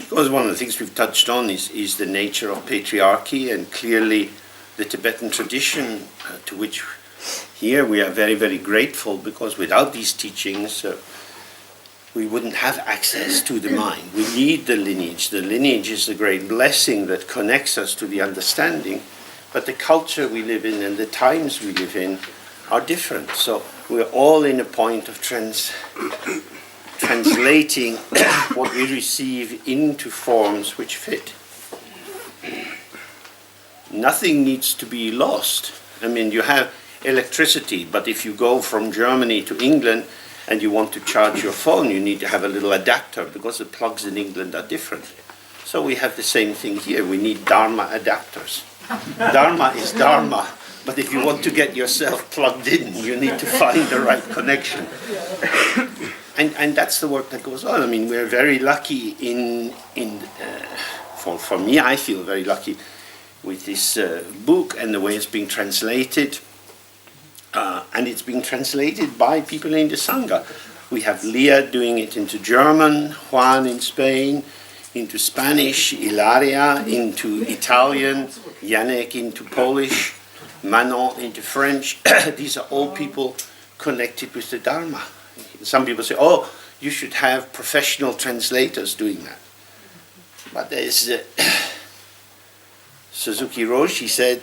Because one of the things we've touched on is the nature of patriarchy, and clearly the Tibetan tradition, to which here we are very, very grateful, because without these teachings, we wouldn't have access to the mind. We need the lineage. The lineage is the great blessing that connects us to the understanding, but the culture we live in and the times we live in are different. So we're all in a point of translating what we receive into forms which fit. Nothing needs to be lost. I mean, you have electricity, but if you go from Germany to England and you want to charge your phone, you need to have a little adapter, because the plugs in England are different. So we have the same thing here. We need Dharma adapters. Dharma is Dharma, but if you want to get yourself plugged in, you need to find the right connection. And that's the work that goes on. I mean, we're very lucky for me, I feel very lucky with this book and the way it's being translated. And it's being translated by people in the Sangha. We have Leah doing it into German, Juan in Spain, into Spanish, Ilaria into Italian, Janek into Polish, Manon into French. These are all people connected with the Dharma. Some people say, oh, you should have professional translators doing that. But there's Suzuki Roshi said,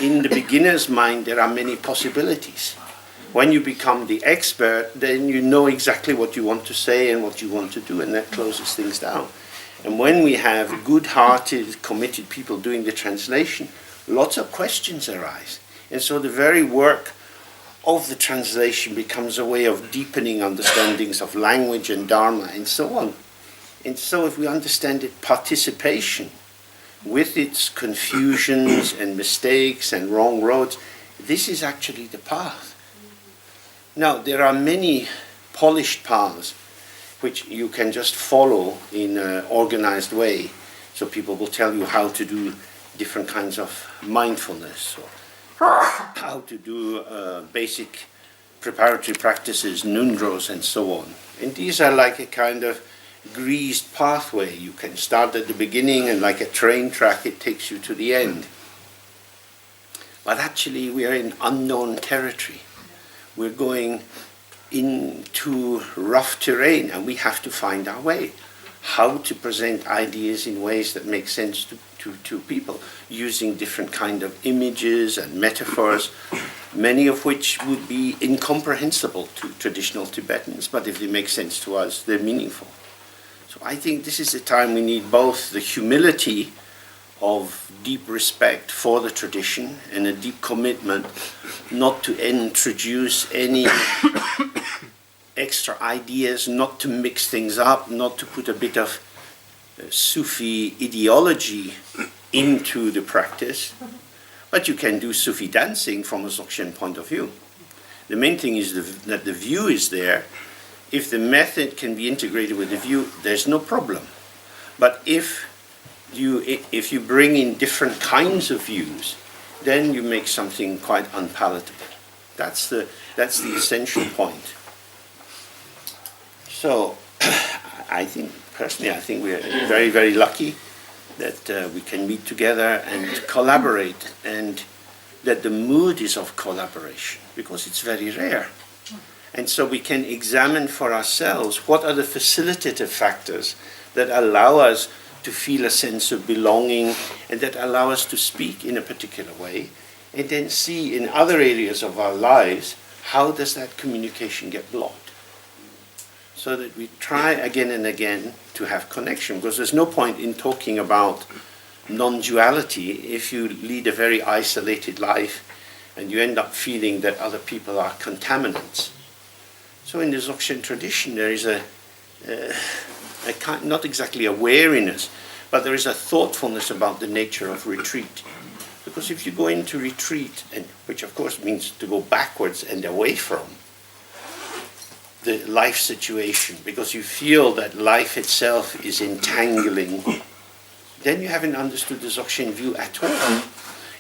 in the beginner's mind, there are many possibilities. When you become the expert, then you know exactly what you want to say and what you want to do, and that closes things down. And when we have good-hearted, committed people doing the translation, lots of questions arise. And so the very work of the translation becomes a way of deepening understandings of language and Dharma and so on. And so if we understand it, participation, with its confusions and mistakes and wrong roads, this is actually the path. Now, there are many polished paths which you can just follow in an organized way. So people will tell you how to do different kinds of mindfulness, or how to do basic preparatory practices, nundros, and so on. And these are like a kind of greased pathway. You can start at the beginning, and like a train track, it takes you to the end. But actually, we are in unknown territory. We're going into rough terrain, and we have to find our way. How to present ideas in ways that make sense to people, using different kind of images and metaphors, many of which would be incomprehensible to traditional Tibetans, but if they make sense to us, they're meaningful. So I think this is the time we need both the humility of deep respect for the tradition and a deep commitment not to introduce any extra ideas, not to mix things up, not to put a bit of Sufi ideology into the practice. But you can do Sufi dancing from a Dzogchen point of view. The main thing is that the view is there. If the method can be integrated with the view, there's no problem. But if you bring in different kinds of views, then you make something quite unpalatable. That's the essential point. So, I think we're very, very lucky that we can meet together and collaborate, and that the mood is of collaboration, because it's very rare. And so we can examine for ourselves what are the facilitative factors that allow us to feel a sense of belonging and that allow us to speak in a particular way, and then see in other areas of our lives how does that communication get blocked. So that we try again and again to have connection, because there's no point in talking about non-duality if you lead a very isolated life and you end up feeling that other people are contaminants. So in the Dzogchen tradition, there is a kind, not exactly a wariness, but there is a thoughtfulness about the nature of retreat. Because if you go into retreat, and which of course means to go backwards and away from the life situation, because you feel that life itself is entangling, then you haven't understood the Dzogchen view at all.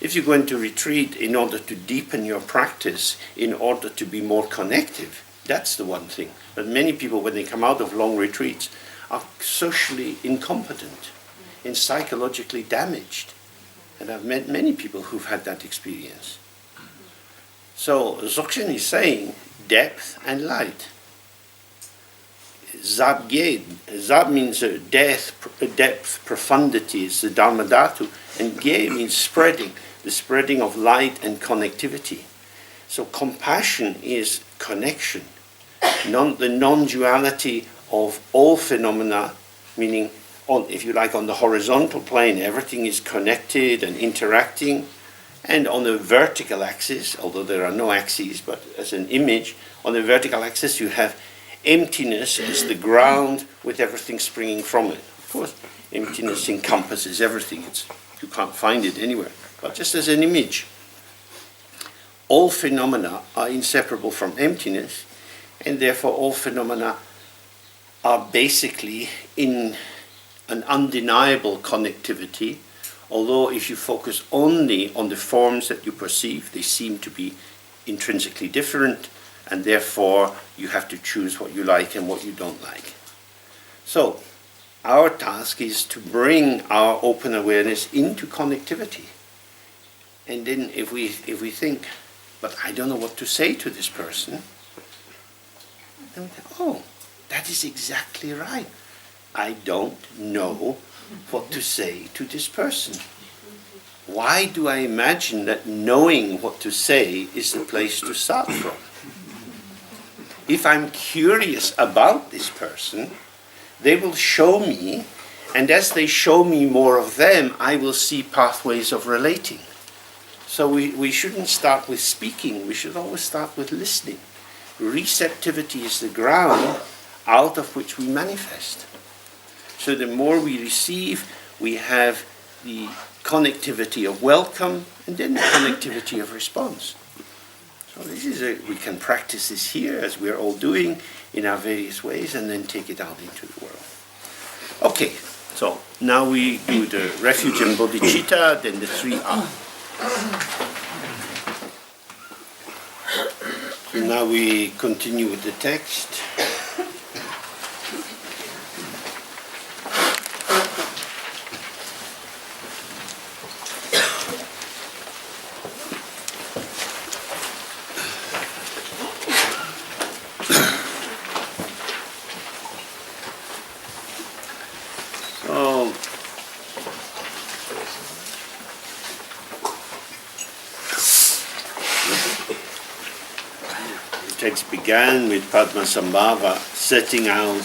If you go into retreat in order to deepen your practice, in order to be more connective, that's the one thing. But many people, when they come out of long retreats, are socially incompetent and psychologically damaged. And I've met many people who've had that experience. So Dzogchen is saying depth and light. Zab means depth, profundity, is the Dharma Dhatu, and Ge means spreading, the spreading of light and connectivity. So compassion is connection, the non-duality of all phenomena, meaning, if you like, on the horizontal plane, everything is connected and interacting, and on the vertical axis, although there are no axes, but as an image, on the vertical axis you have emptiness as the ground with everything springing from it. Of course, emptiness encompasses everything. You can't find it anywhere, but just as an image. All phenomena are inseparable from emptiness, and therefore all phenomena are basically in an undeniable connectivity, although if you focus only on the forms that you perceive, they seem to be intrinsically different, and therefore you have to choose what you like and what you don't like. So our task is to bring our open awareness into connectivity. And then if we think, but I don't know what to say to this person, then we think, oh, that is exactly right. I don't know what to say to this person. Why do I imagine that knowing what to say is the place to start from? If I'm curious about this person, they will show me, and as they show me more of them, I will see pathways of relating. So we shouldn't start with speaking, we should always start with listening. Receptivity is the ground out of which we manifest. So the more we receive, we have the connectivity of welcome, and then the connectivity of response. So we can practice this here, as we're all doing, in our various ways, and then take it out into the world. Okay, so now we do the refuge and bodhicitta, then the 3R. So now we continue with the text. Began with Padmasambhava setting out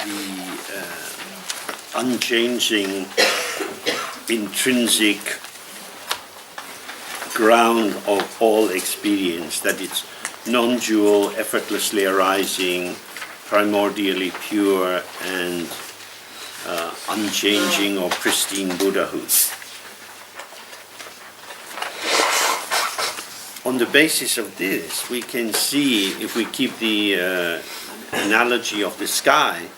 the unchanging, intrinsic ground of all experience, that it's non-dual, effortlessly arising, primordially pure, and unchanging or pristine Buddhahood. On the basis of this, we can see, if we keep the analogy of the sky,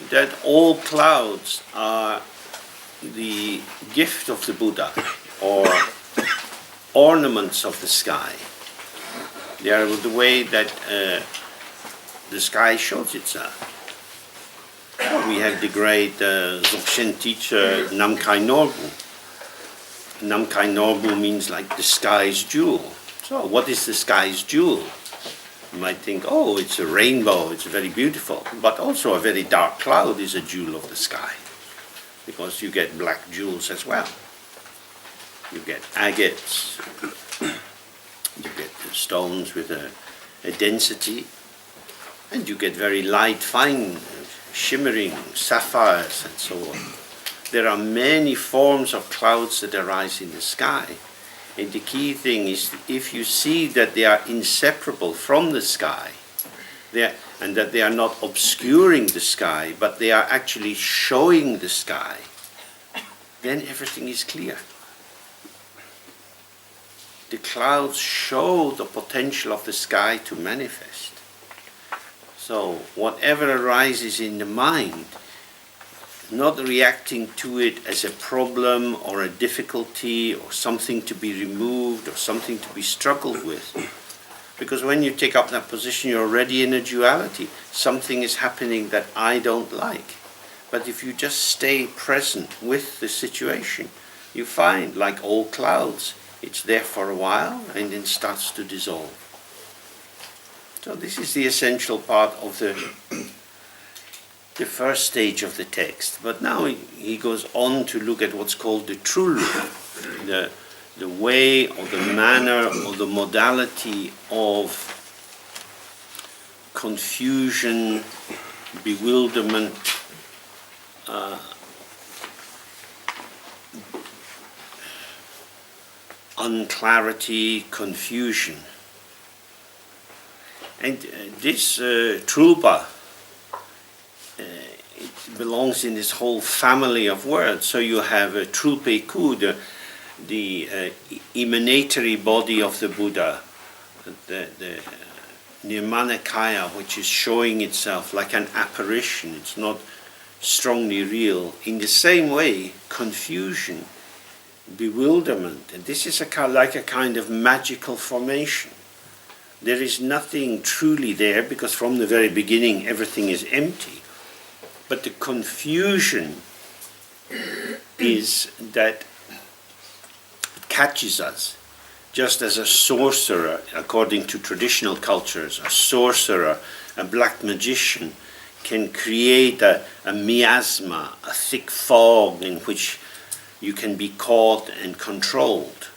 that all clouds are the gift of the Buddha, or ornaments of the sky. They are the way that the sky shows itself. We have the great Dzogchen teacher Namkhai Norbu. Namkhai Norbu means like the sky's jewel. So what is the sky's jewel? You might think, oh, it's a rainbow, it's very beautiful. But also a very dark cloud is a jewel of the sky, because you get black jewels as well. You get agates, you get stones with a density, and you get very light, fine, shimmering sapphires and so on. There are many forms of clouds that arise in the sky. And the key thing is, if you see that they are inseparable from the sky, and that they are not obscuring the sky, but they are actually showing the sky, then everything is clear. The clouds show the potential of the sky to manifest. So whatever arises in the mind, not reacting to it as a problem or a difficulty or something to be removed or something to be struggled with, Because when you take up that position, you're already in a duality. Something is happening that I don't like. But if you just stay present with the situation, you find, like all clouds, it's there for a while and then starts to dissolve. So this is the essential part of the first stage of the text. But now he goes on to look at what's called the true look, the way or the manner or the modality of confusion, bewilderment, unclarity, confusion. And this trulpa, it belongs in this whole family of words. So you have trulpeku, the emanatory body of the Buddha, the nirmanakaya, which is showing itself like an apparition. It's not strongly real. In the same way, confusion, bewilderment, and this is like a kind of magical formation. There is nothing truly there, because from the very beginning everything is empty. But the confusion is that it catches us, just as a sorcerer, according to traditional cultures, a sorcerer, a black magician, can create a miasma, a thick fog in which you can be caught and controlled,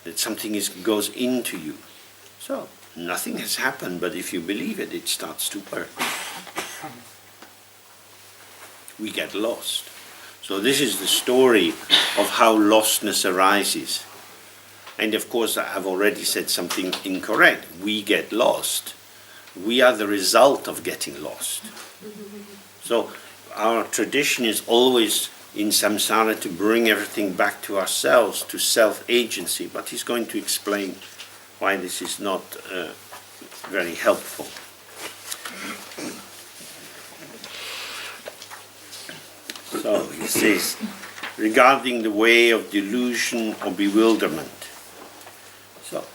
that something goes into you. So, nothing has happened, but if you believe it, it starts to work. We get lost. So this is the story of how lostness arises. And of course, I have already said something incorrect. We get lost. We are the result of getting lost. So our tradition is always in samsara to bring everything back to ourselves, to self-agency. But he's going to explain why this is not very helpful. So he says, regarding the way of delusion or bewilderment. So,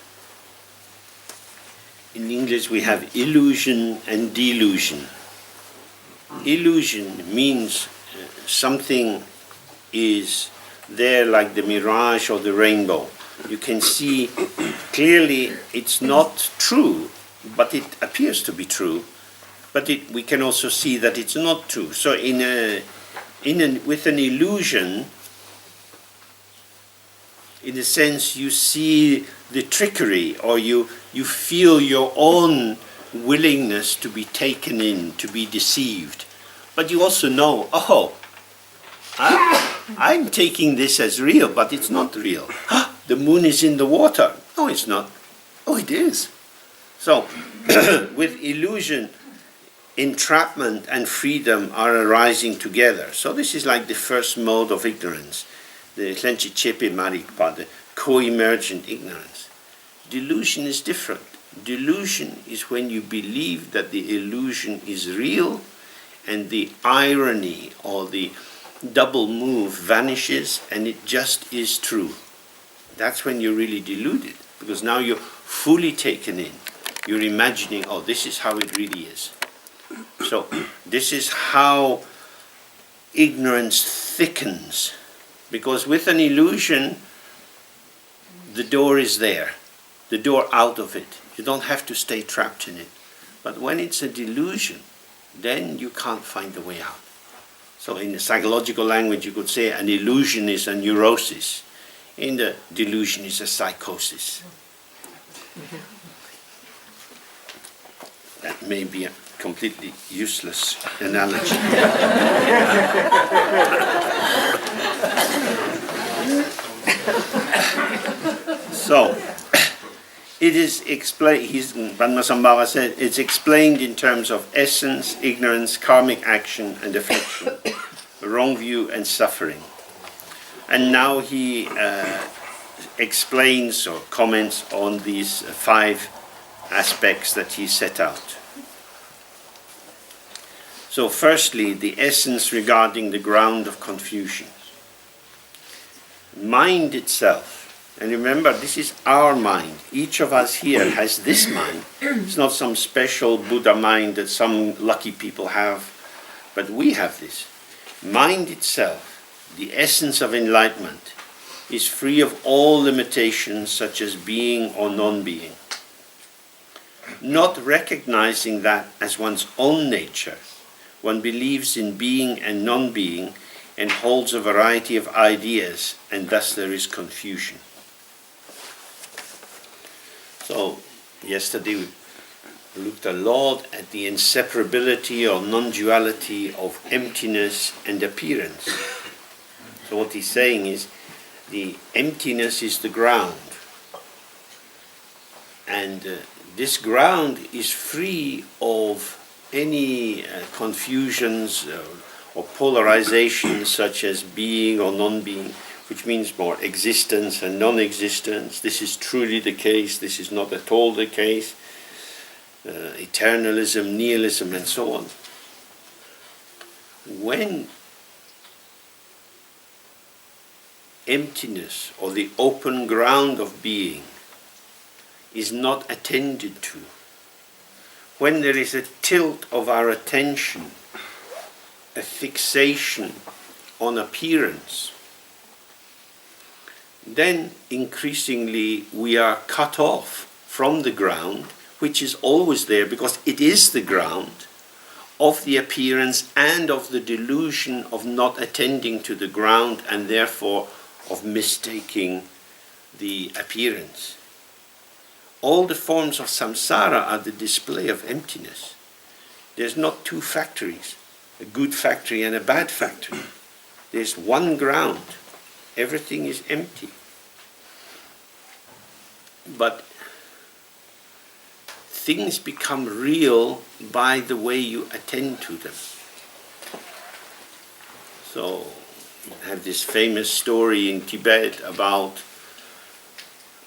in English we have illusion and delusion. Illusion means something is there like the mirage or the rainbow. You can see clearly it's not true, but it appears to be true. But we can also see that it's not true. So with an illusion, in a sense, you see the trickery, or you feel your own willingness to be taken in, to be deceived. But you also know, oh, I'm taking this as real, but it's not real. The moon is in the water. No, it's not. Oh, it is. So, with illusion, entrapment and freedom are arising together. So this is like the first mode of ignorance, the Hlenchichepe Marikpa, the co-emergent ignorance. Delusion is different. Delusion is when you believe that the illusion is real and the irony or the double move vanishes and it just is true. That's when you're really deluded, because now you're fully taken in. You're imagining, oh, this is how it really is. So this is how ignorance thickens, because with an illusion, the door is there, the door out of it. You don't have to stay trapped in it. But when it's a delusion, then you can't find the way out. So in the psychological language, you could say an illusion is a neurosis. In the delusion is a psychosis. That may be a completely useless analogy. So, it is explained, Padmasambhava said, it's explained in terms of essence, ignorance, karmic action, and affliction, wrong view and suffering. And now he explains or comments on these 5 aspects that he set out. So firstly, the essence regarding the ground of confusion. Mind itself And remember, this is our mind. Each of us here has this mind. It's not some special Buddha mind that some lucky people have, but we have this. Mind itself, the essence of enlightenment, is free of all limitations such as being or non-being. Not recognizing that as one's own nature, one believes in being and non-being and holds a variety of ideas, and thus there is confusion. So, yesterday we looked a lot at the inseparability or non-duality of emptiness and appearance. So what he's saying is, the emptiness is the ground. And this ground is free of any confusions or polarizations such as being or non-being, which means more existence and non-existence. This is truly the case, this is not at all the case. Eternalism, nihilism, and so on. When emptiness or the open ground of being is not attended to, when there is a tilt of our attention, a fixation on appearance, then increasingly we are cut off from the ground, which is always there because it is the ground of the appearance and of the delusion of not attending to the ground and therefore of mistaking the appearance. All the forms of samsara are the display of emptiness. There's not two factories, a good factory and a bad factory. There's one ground. Everything is empty. But things become real by the way you attend to them. So, I have this famous story in Tibet about,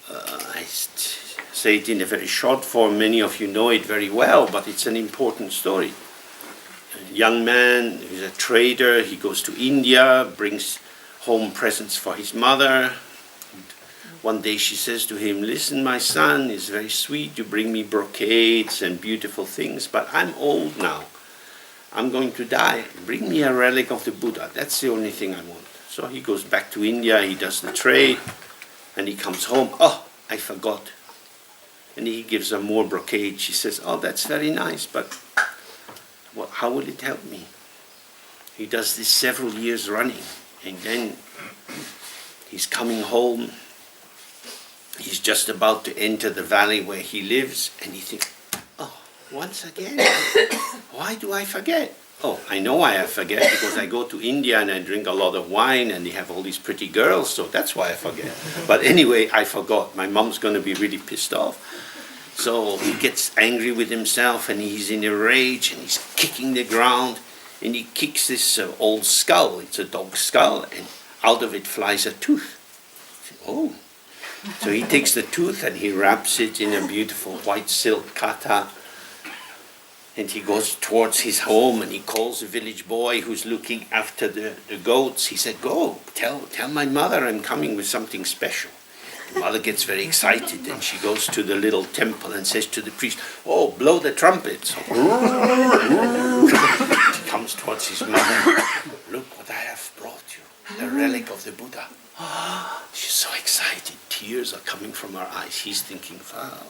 I say it in a very short form, many of you know it very well, but it's an important story. A young man who's a trader, he goes to India, brings home presents for his mother. One day she says to him, "Listen, my son, it's very sweet, you bring me brocades and beautiful things, but I'm old now. I'm going to die. Bring me a relic of the Buddha. That's the only thing I want." So he goes back to India, he does the trade, and he comes home. "Oh, I forgot." And he gives her more brocade. She says, "Oh, that's very nice, but how will it help me?" He does this several years running, and then he's coming home. He's just about to enter the valley where he lives, and he thinks, "Oh, once again, why do I forget? Oh, I know why I forget, because I go to India and I drink a lot of wine and they have all these pretty girls, so that's why I forget. But anyway, I forgot. My mom's going to be really pissed off." So he gets angry with himself and he's in a rage and he's kicking the ground and he kicks this old skull. It's a dog skull, and out of it flies a tooth. Oh. So he takes the tooth and he wraps it in a beautiful white silk kata. And he goes towards his home and he calls the village boy who's looking after the goats. He said, "Go, tell my mother I'm coming with something special." The mother gets very excited and she goes to the little temple and says to the priest, "Oh, blow the trumpets." He comes towards his mother. "Look what I have brought you, the relic of the Buddha." She's so excited. Tears are coming from her eyes. He's thinking,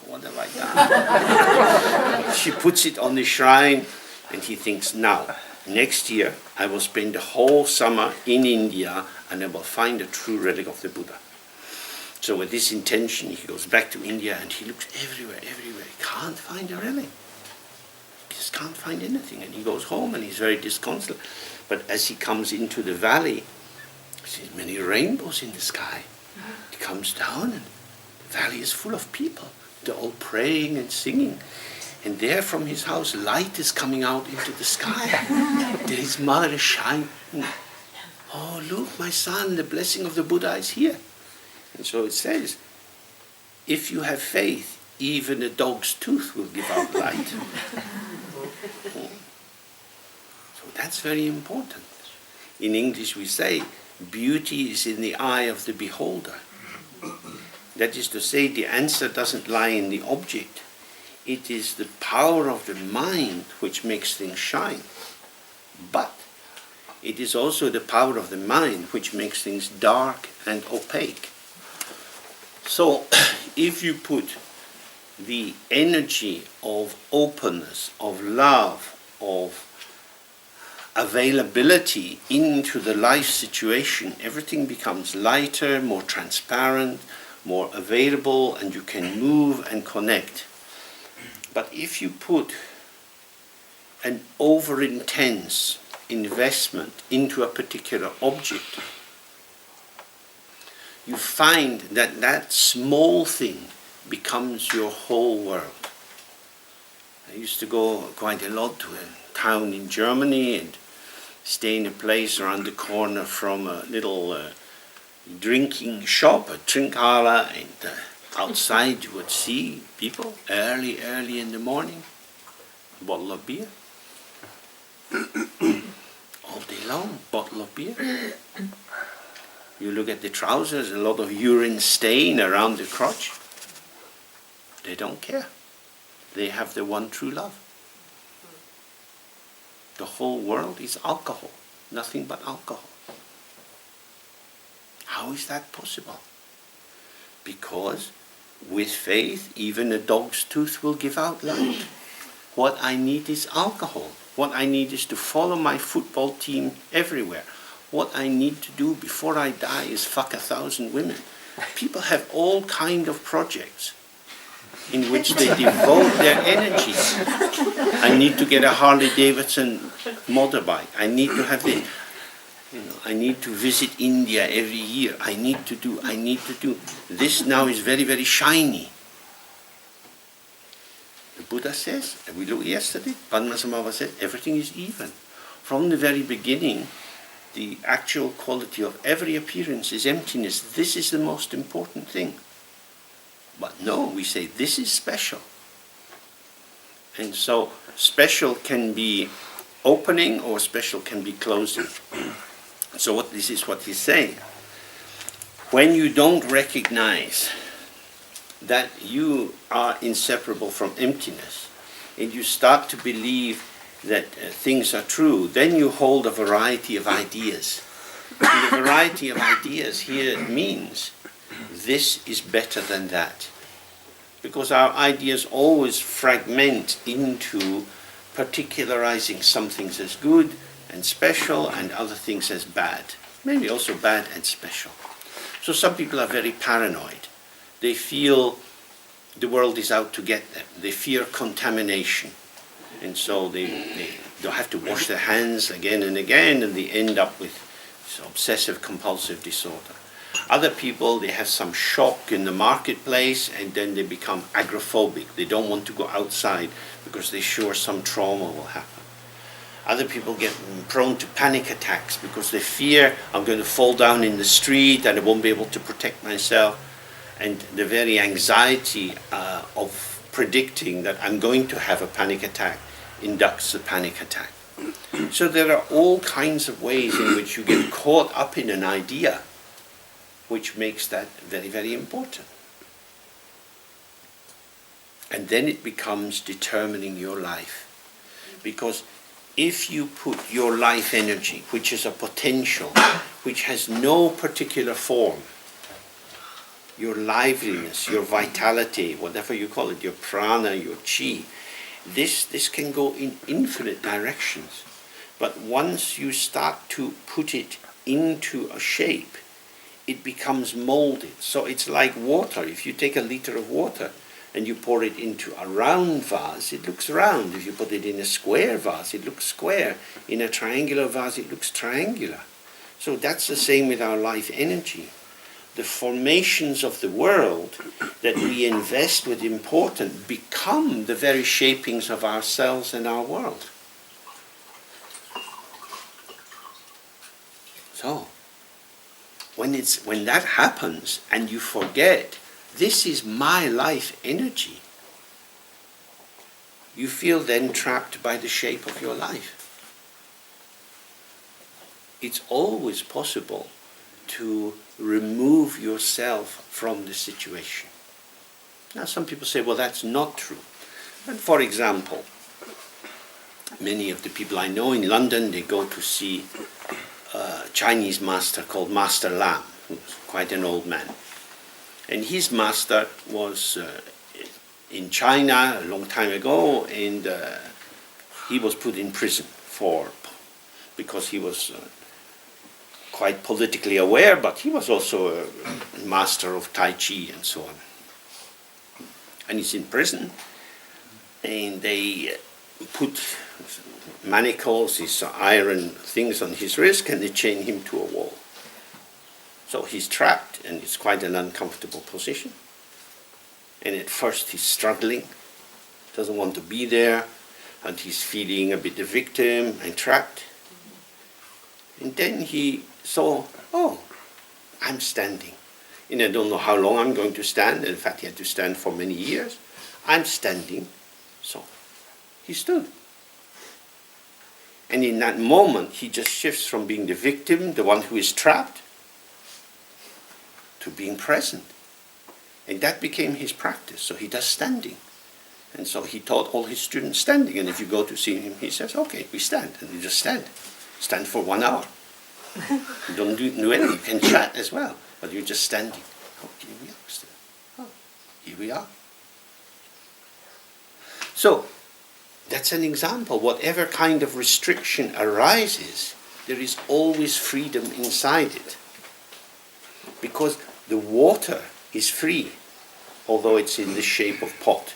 "What have I done?" She puts it on the shrine and he thinks, "Now, next year I will spend the whole summer in India and I will find a true relic of the Buddha." So with this intention, he goes back to India and he looks everywhere. He can't find a relic. He just can't find anything. And he goes home and he's very disconsolate. But as he comes into the valley, he sees many rainbows in the sky. He comes down and the valley is full of people. They're all praying and singing. And there from his house, light is coming out into the sky. There his mother is shining. "Oh, look, my son, the blessing of the Buddha is here." And so it says, if you have faith, even a dog's tooth will give out light. So that's very important. In English we say, beauty is in the eye of the beholder. That is to say, the answer doesn't lie in the object. It is the power of the mind which makes things shine. But it is also the power of the mind which makes things dark and opaque. So if you put the energy of openness, of love, of availability into the life situation, everything becomes lighter, more transparent, more available, and you can move and connect. But if you put an over-intense investment into a particular object, you find that that small thing becomes your whole world. I used to go quite a lot to a town in Germany and stay in a place around the corner from a little drinking shop, a Trinkhalle, and outside you would see people early in the morning, a bottle of beer. All day long, bottle of beer. You look at the trousers, a lot of urine stain around the crotch. They don't care. They have the one true love. The whole world is alcohol, nothing but alcohol. How is that possible? Because with faith, even a dog's tooth will give out light. What I need is alcohol. What I need is to follow my football team everywhere. What I need to do before I die is fuck 1,000 women. People have all kind of projects in which they devote their energy. I need to get a Harley Davidson motorbike. I need to have the, I need to visit India every year. I need to do. This now is very, very shiny. The Buddha says, and we looked yesterday, Padmasambhava said, everything is even. From the very beginning, the actual quality of every appearance is emptiness. This is the most important thing. But no, we say this is special. And so special can be opening or special can be closing. So this is what he's saying. When you don't recognize that you are inseparable from emptiness, and you start to believe that things are true, then you hold a variety of ideas. And the variety of ideas here means this is better than that. Because our ideas always fragment into particularizing some things as good and special and other things as bad. Maybe also bad and special. So some people are very paranoid. They feel the world is out to get them. They fear contamination. And so they have to wash their hands again and again, and they end up with this obsessive compulsive disorder. Other people, they have some shock in the marketplace, and then they become agoraphobic. They don't want to go outside because they're sure some trauma will happen. Other people get prone to panic attacks because they fear I'm going to fall down in the street and I won't be able to protect myself. And the very anxiety of predicting that I'm going to have a panic attack inducts a panic attack. So there are all kinds of ways in which you get caught up in an idea, which makes that very, very important. And then it becomes determining your life. Because if you put your life energy, which is a potential, which has no particular form, your liveliness, your vitality, whatever you call it, your prana, your chi, this can go in infinite directions. But once you start to put it into a shape, it becomes molded. So it's like water. If you take a liter of water and you pour it into a round vase, it looks round. If you put it in a square vase, it looks square. In a triangular vase, it looks triangular. So that's the same with our life energy. The formations of the world that we invest with important become the very shapings of ourselves and our world. So, when that happens and you forget, this is my life energy, you feel then trapped by the shape of your life. It's always possible to remove yourself from the situation. Now some people say, well, that's not true. But for example, many of the people I know in London, they go to see a Chinese master called Master Lam, who's quite an old man. And his master was in China a long time ago, and he was put in prison because he was quite politically aware, but he was also a master of Tai Chi and so on. And he's in prison, and they put manacles, these iron things on his wrist, and they chain him to a wall. So he's trapped, and it's quite an uncomfortable position. And at first he's struggling, doesn't want to be there, and he's feeling a bit the victim and trapped. And then he saw, oh, I'm standing. And I don't know how long I'm going to stand. In fact, he had to stand for many years. I'm standing. So he stood. And in that moment, he just shifts from being the victim, the one who is trapped, to being present. And that became his practice. So he does standing. And so he taught all his students standing. And if you go to see him, he says, okay, we stand. And you just stand. Stand for 1 hour. You don't do anything. You can chat as well. But you're just standing. Oh, here we are. Oh, here we are. So that's an example. Whatever kind of restriction arises, there is always freedom inside it. Because the water is free, although it's in the shape of pot.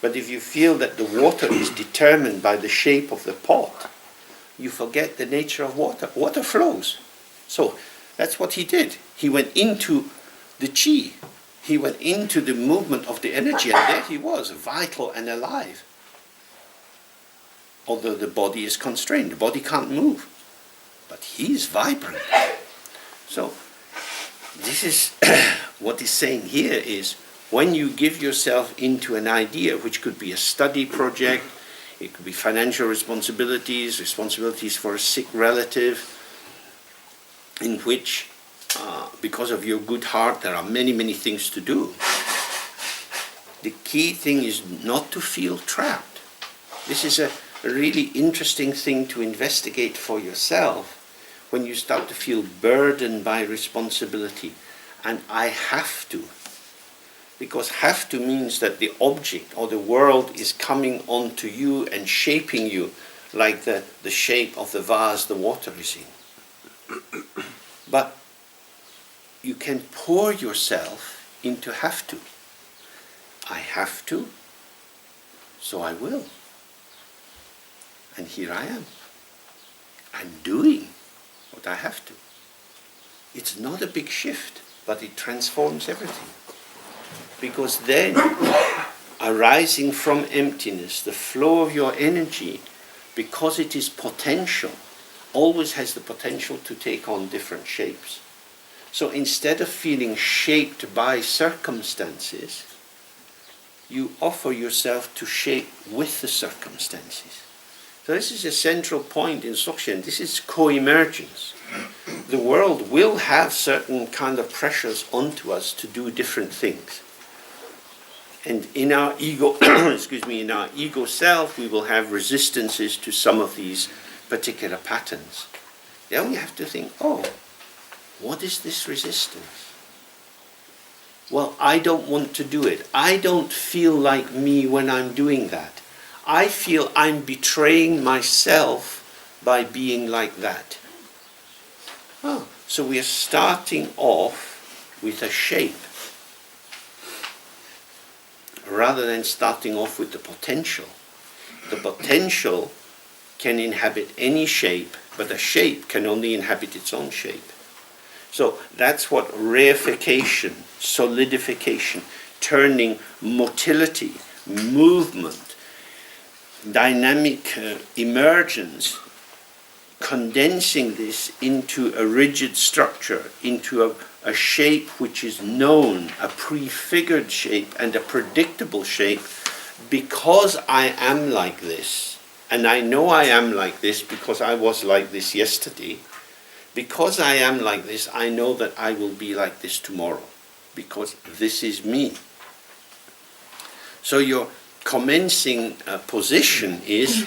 But if you feel that the water is determined by the shape of the pot, you forget the nature of water. Water flows. So that's what he did. He went into the chi. He went into the movement of the energy, and there he was, vital and alive. Although the body is constrained, the body can't move. But he's vibrant. So this is what he's saying here is, when you give yourself into an idea, which could be a study project, it could be financial responsibilities, responsibilities for a sick relative, in which, because of your good heart, there are many, many things to do. The key thing is not to feel trapped. This is a really interesting thing to investigate for yourself when you start to feel burdened by responsibility. And I have to. Because have to means that the object or the world is coming onto you and shaping you like the shape of the vase the water is in. But you can pour yourself into have to. I have to, so I will. And here I am. I'm doing what I have to. It's not a big shift, but it transforms everything. Because then, arising from emptiness, the flow of your energy, because it is potential, always has the potential to take on different shapes. So instead of feeling shaped by circumstances, you offer yourself to shape with the circumstances. So this is a central point in Dzogchen. This is co-emergence. The world will have certain kind of pressures onto us to do different things. And in our ego, in our ego self, we will have resistances to some of these particular patterns. Then we have to think, oh, what is this resistance? Well, I don't want to do it. I don't feel like me when I'm doing that. I feel I'm betraying myself by being like that. Oh, so we are starting off with a shape, rather than starting off with the potential. The potential can inhabit any shape, but a shape can only inhabit its own shape. So that's what reification, solidification, turning motility, movement, dynamic emergence, condensing this into a rigid structure, into a shape which is known, a prefigured shape and a predictable shape, because I am like this, and I know I am like this because I was like this yesterday, Because I am like this, I know that I will be like this tomorrow, because this is me. So your commencing position is,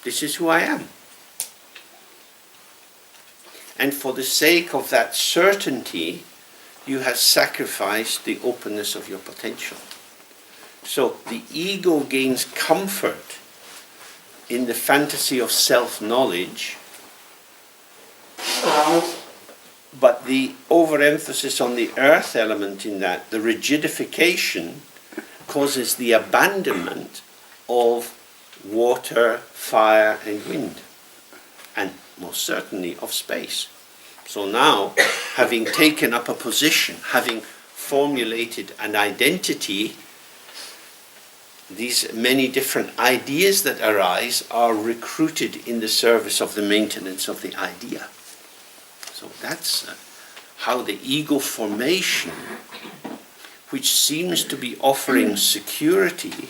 this is who I am. And for the sake of that certainty, you have sacrificed the openness of your potential. So the ego gains comfort in the fantasy of self-knowledge, but the overemphasis on the earth element in that, the rigidification, causes the abandonment of water, fire and wind, and most certainly of space. So now, having taken up a position, having formulated an identity, these many different ideas that arise are recruited in the service of the maintenance of the idea. So that's how the ego formation, which seems to be offering security,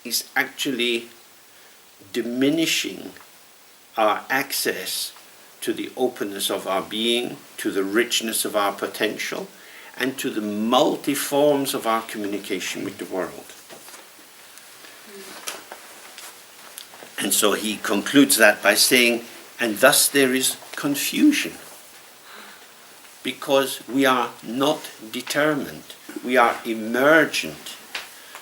is actually diminishing our access to the openness of our being, to the richness of our potential, and to the multi-forms of our communication with the world. And so he concludes that by saying, and thus there is confusion, because we are not determined, we are emergent.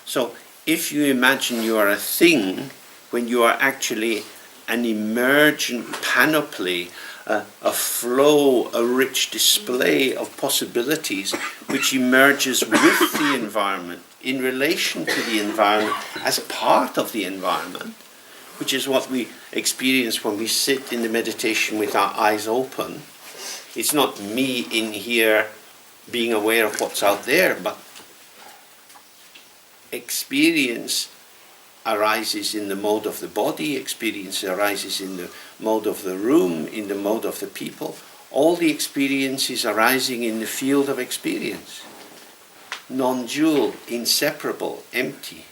So if you imagine you are a thing, when you are actually an emergent panoply, a flow, a rich display of possibilities which emerges with the environment, in relation to the environment, as part of the environment, which is what we experience when we sit in the meditation with our eyes open. It's not me in here being aware of what's out there, but experience arises in the mode of the body, experience arises in the mode of the room, in the mode of the people. All the experiences arising in the field of experience. Non-dual, inseparable, empty.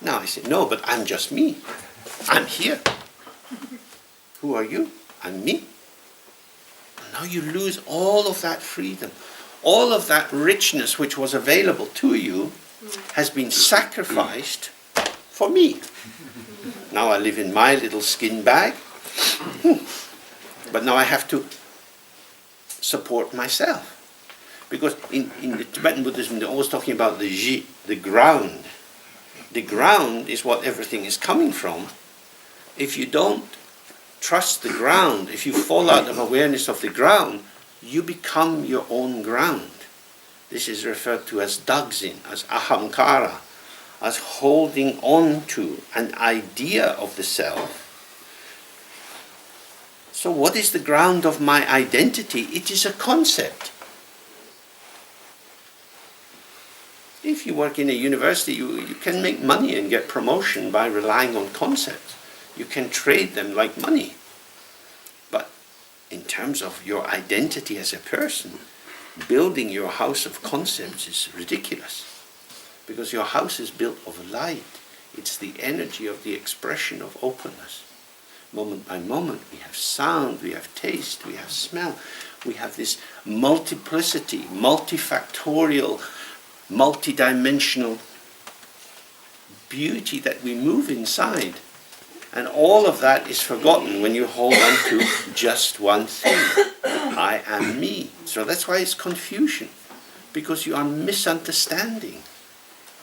Now I say, no, but I'm just me. I'm here. Who are you? I'm me. And now you lose all of that freedom. All of that richness which was available to you has been sacrificed for me. Now I live in my little skin bag. But now I have to support myself. Because in the Tibetan Buddhism, they're always talking about the ji, the ground. The ground is what everything is coming from. If you don't trust the ground, if you fall out of awareness of the ground, you become your own ground. This is referred to as dagzin, as ahamkara, as holding on to an idea of the self. So what is the ground of my identity? It is a concept. If you work in a university, you can make money and get promotion by relying on concepts. You can trade them like money. But in terms of your identity as a person, building your house of concepts is ridiculous. Because your house is built of light. It's the energy of the expression of openness. Moment by moment, we have sound, we have taste, we have smell. We have this multiplicity, multifactorial, multidimensional beauty that we move inside. And all of that is forgotten when you hold on to just one thing. I am me. So that's why it's confusion. Because you are misunderstanding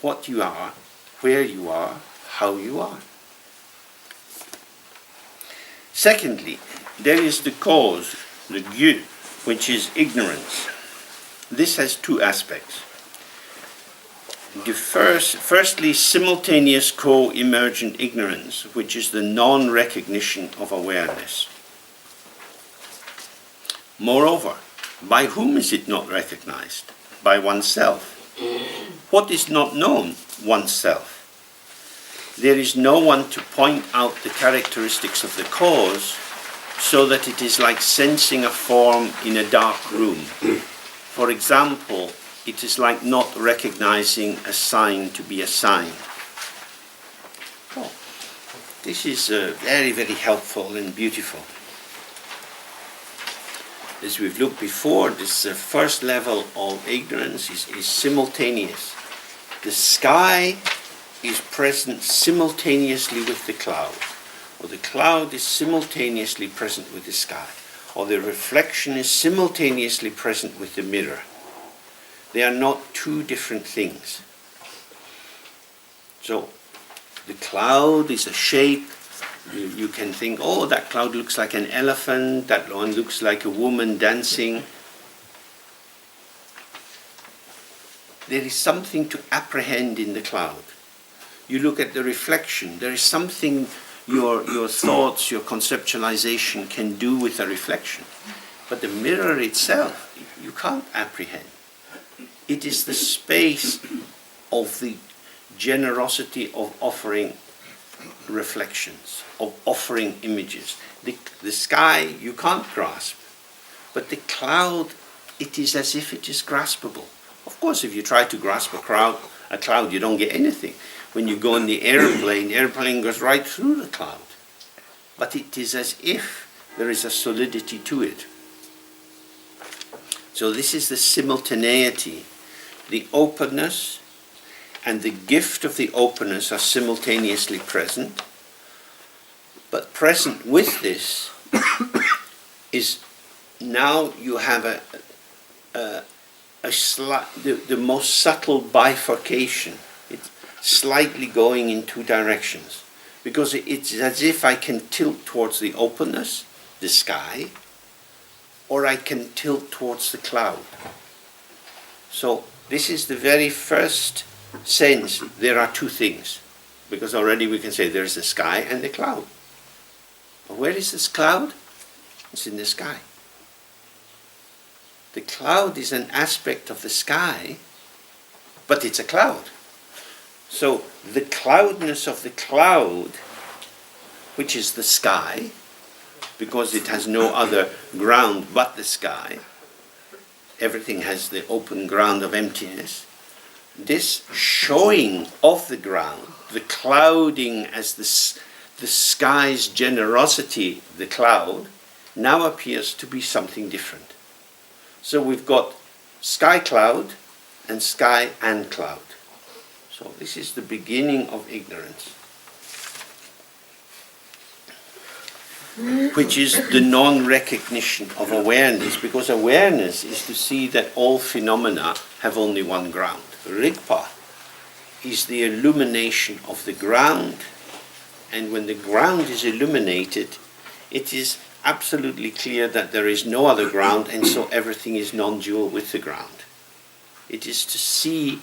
what you are, where you are, how you are. Secondly, there is the cause, the gyu, which is ignorance. This has two aspects. The firstly, simultaneous co-emergent ignorance, which is the non-recognition of awareness. Moreover, by whom is it not recognized? By oneself. What is not known? Oneself. There is no one to point out the characteristics of the cause, so that it is like sensing a form in a dark room. For example, it is like not recognizing a sign to be a sign. Oh. This is very, very helpful and beautiful. As we've looked before, this first level of ignorance is simultaneous. The sky is present simultaneously with the cloud, or the cloud is simultaneously present with the sky, or the reflection is simultaneously present with the mirror. They are not two different things. So the cloud is a shape. You can think, oh, that cloud looks like an elephant, that one looks like a woman dancing. There is something to apprehend in the cloud. You look at the reflection, there is something your thoughts, your conceptualization can do with the reflection. But the mirror itself, you can't apprehend. It is the space of the generosity of offering reflections, of offering images. The sky you can't grasp, but the cloud, it is as if it is graspable. Of course, if you try to grasp a cloud, you don't get anything. When you go in the airplane goes right through the cloud. But it is as if there is a solidity to it. So this is the simultaneity. The openness and the gift of the openness are simultaneously present. But present with this is now you have the most subtle bifurcation. It's slightly going in two directions. Because it's as if I can tilt towards the openness, the sky, or I can tilt towards the cloud. So this is the very first sense. There are two things. Because already we can say there's the sky and the cloud. But where is this cloud? It's in the sky. The cloud is an aspect of the sky, but it's a cloud. So the cloudness of the cloud, which is the sky, because it has no other ground but the sky, everything has the open ground of emptiness, this showing of the ground, the clouding as the sky's generosity, the cloud, now appears to be something different. So we've got sky cloud and sky and cloud. So this is the beginning of ignorance, which is the non-recognition of awareness, because awareness is to see that all phenomena have only one ground. Rigpa is the illumination of the ground, and when the ground is illuminated, it is absolutely clear that there is no other ground, and so everything is non-dual with the ground. It is to see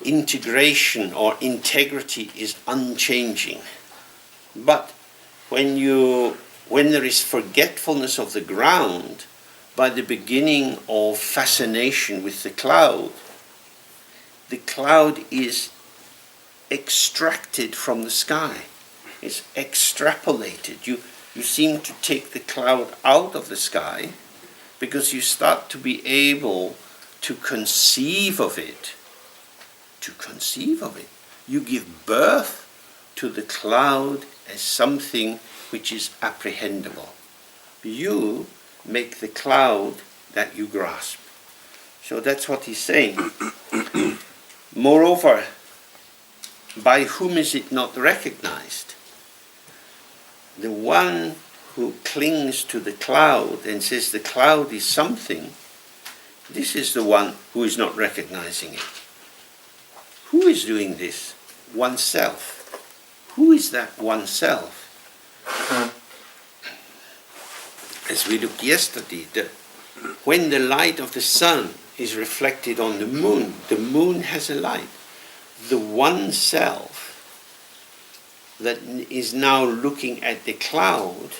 integration or integrity is unchanging. But when there is forgetfulness of the ground, by the beginning of fascination with the cloud is extracted from the sky. It's extrapolated. You seem to take the cloud out of the sky because you start to be able to conceive of it. To conceive of it. You give birth to the cloud as something which is apprehendable. You make the cloud that you grasp. So that's what he's saying. Moreover, by whom is it not recognized? The one who clings to the cloud and says the cloud is something, this is the one who is not recognizing it. Who is doing this? Oneself. Who is that oneself? As we looked yesterday, when the light of the sun is reflected on the moon has a light. The one self that is now looking at the cloud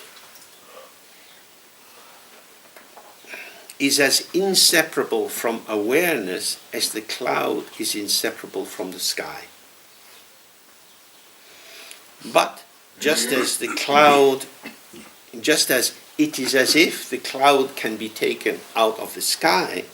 is as inseparable from awareness as the cloud is inseparable from the sky. But just as it is as if the cloud can be taken out of the sky,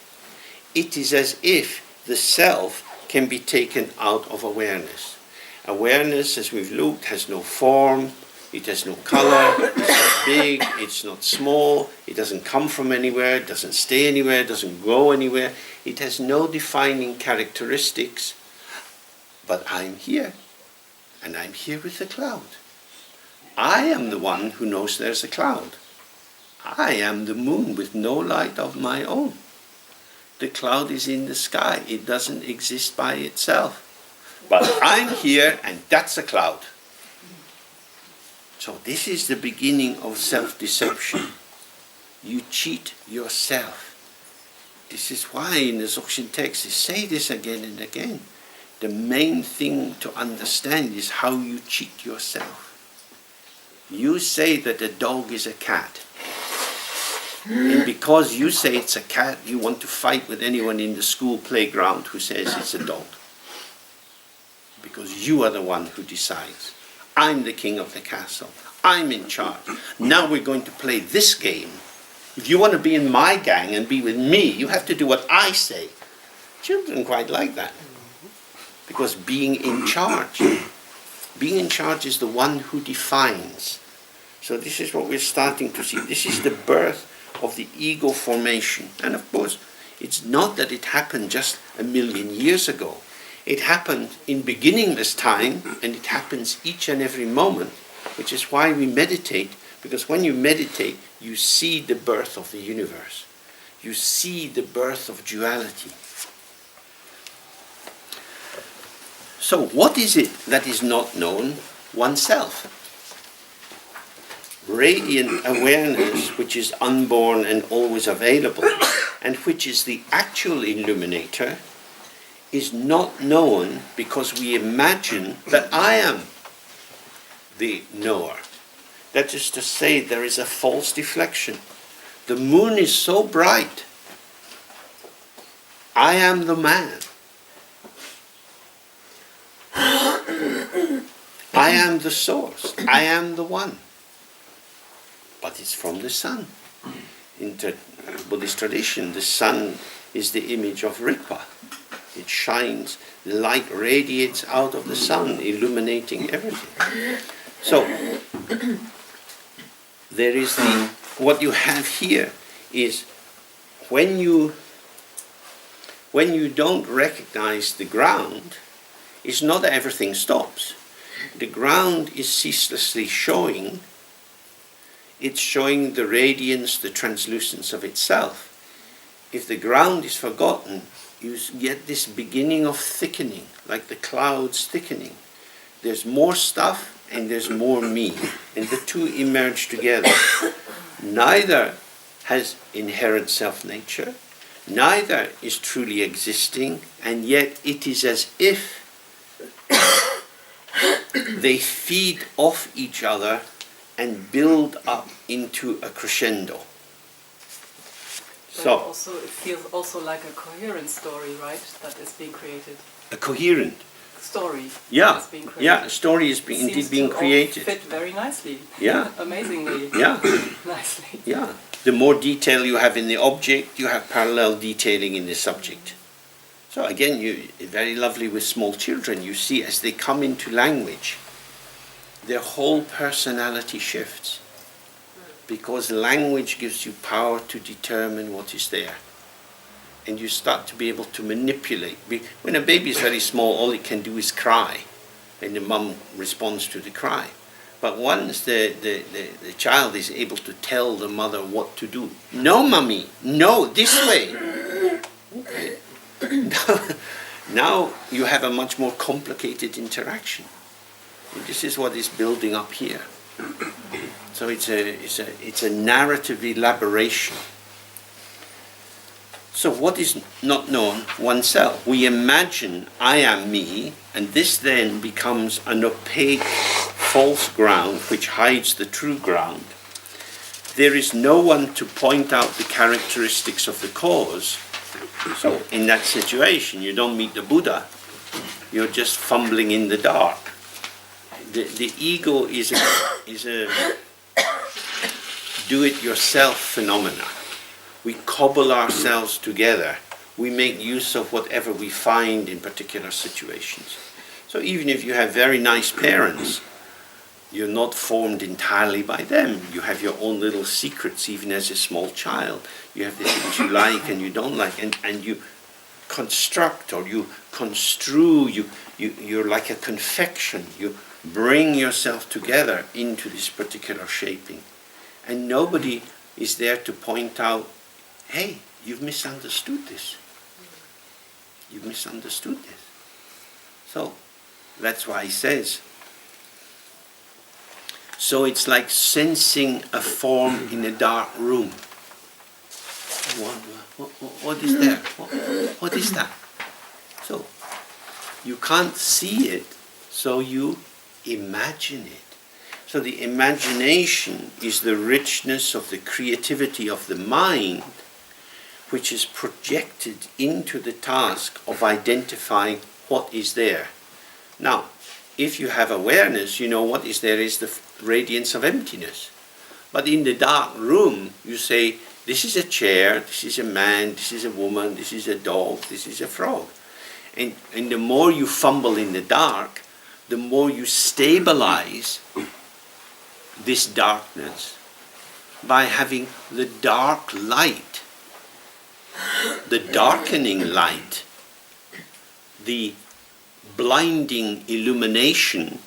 it is as if the self can be taken out of awareness. Awareness, as we've looked, has no form, it has no color, it's not big, it's not small, it doesn't come from anywhere, it doesn't stay anywhere, it doesn't go anywhere. It has no defining characteristics, but I'm here, and I'm here with the cloud. I am the one who knows there's a cloud. I am the moon with no light of my own. The cloud is in the sky, it doesn't exist by itself. But I'm here, and that's a cloud. So this is the beginning of self-deception. You cheat yourself. This is why in the Dzogchen text they say this again and again. The main thing to understand is how you cheat yourself. You say that a dog is a cat. And because you say it's a cat, you want to fight with anyone in the school playground who says it's a dog. Because you are the one who decides. I'm the king of the castle. I'm in charge. Now we're going to play this game. If you want to be in my gang and be with me, you have to do what I say. Children quite like that. Because being in charge is the one who defines. So this is what we're starting to see. This is the birth of the ego formation. And of course, it's not that it happened just 1,000,000 years ago. It happened in beginningless time, and it happens each and every moment, which is why we meditate, because when you meditate, you see the birth of the universe. You see the birth of duality. So what is it that is not known? Oneself. Radiant awareness, which is unborn and always available, and which is the actual illuminator, is not known because we imagine that I am the knower. That is to say, there is a false deflection. The moon is so bright. I am the man. I am the source. I am the one. But it's from the sun. In the Buddhist tradition, the sun is the image of Rigpa. It shines, the light radiates out of the sun, illuminating everything. So, there is what you have here is when you don't recognize the ground, it's not that everything stops. The ground is ceaselessly showing. It's showing the radiance, the translucence of itself. If the ground is forgotten, you get this beginning of thickening, like the clouds thickening. There's more stuff and there's more me, and the two emerge together. Neither has inherent self-nature, neither is truly existing, and yet it is as if they feed off each other and build up into a crescendo. But also, it feels also like a coherent story, right? That is being created. A coherent story. Yeah, is being created. yeah. A story is indeed being created. Fit very nicely. Yeah. Amazingly. Yeah. Nicely. Yeah. The more detail you have in the object, you have parallel detailing in the subject. So again, very lovely with small children. You see, as they come into language, their whole personality shifts. Because language gives you power to determine what is there. And you start to be able to manipulate. When a baby is very small, all it can do is cry. And the mum responds to the cry. But once the child is able to tell the mother what to do. No, mummy, no, this way. Okay. Now you have a much more complicated interaction. And this is what is building up here. So it's a narrative elaboration. So what is not known? Oneself. We imagine I am me, and this then becomes an opaque, false ground which hides the true ground. There is no one to point out the characteristics of the cause. So in that situation, you don't meet the Buddha. You're just fumbling in the dark. The ego is a do-it-yourself phenomena. We cobble ourselves together. We make use of whatever we find in particular situations. So even if you have very nice parents, you're not formed entirely by them. You have your own little secrets, even as a small child. You have the things you like and you don't like, and you construct or you construe, you're like a confection. You bring yourself together into this particular shaping. And nobody is there to point out, hey, you've misunderstood this. You've misunderstood this. So, that's why he says, so it's like sensing a form in a dark room. What is there? What is that? So, you can't see it, so you imagine it. So the imagination is the richness of the creativity of the mind, which is projected into the task of identifying what is there. Now, if you have awareness, you know what is there is the radiance of emptiness. But in the dark room, you say, this is a chair, this is a man, this is a woman, this is a dog, this is a frog. And the more you fumble in the dark, the more you stabilize this darkness by having the dark light, the darkening light, the blinding illumination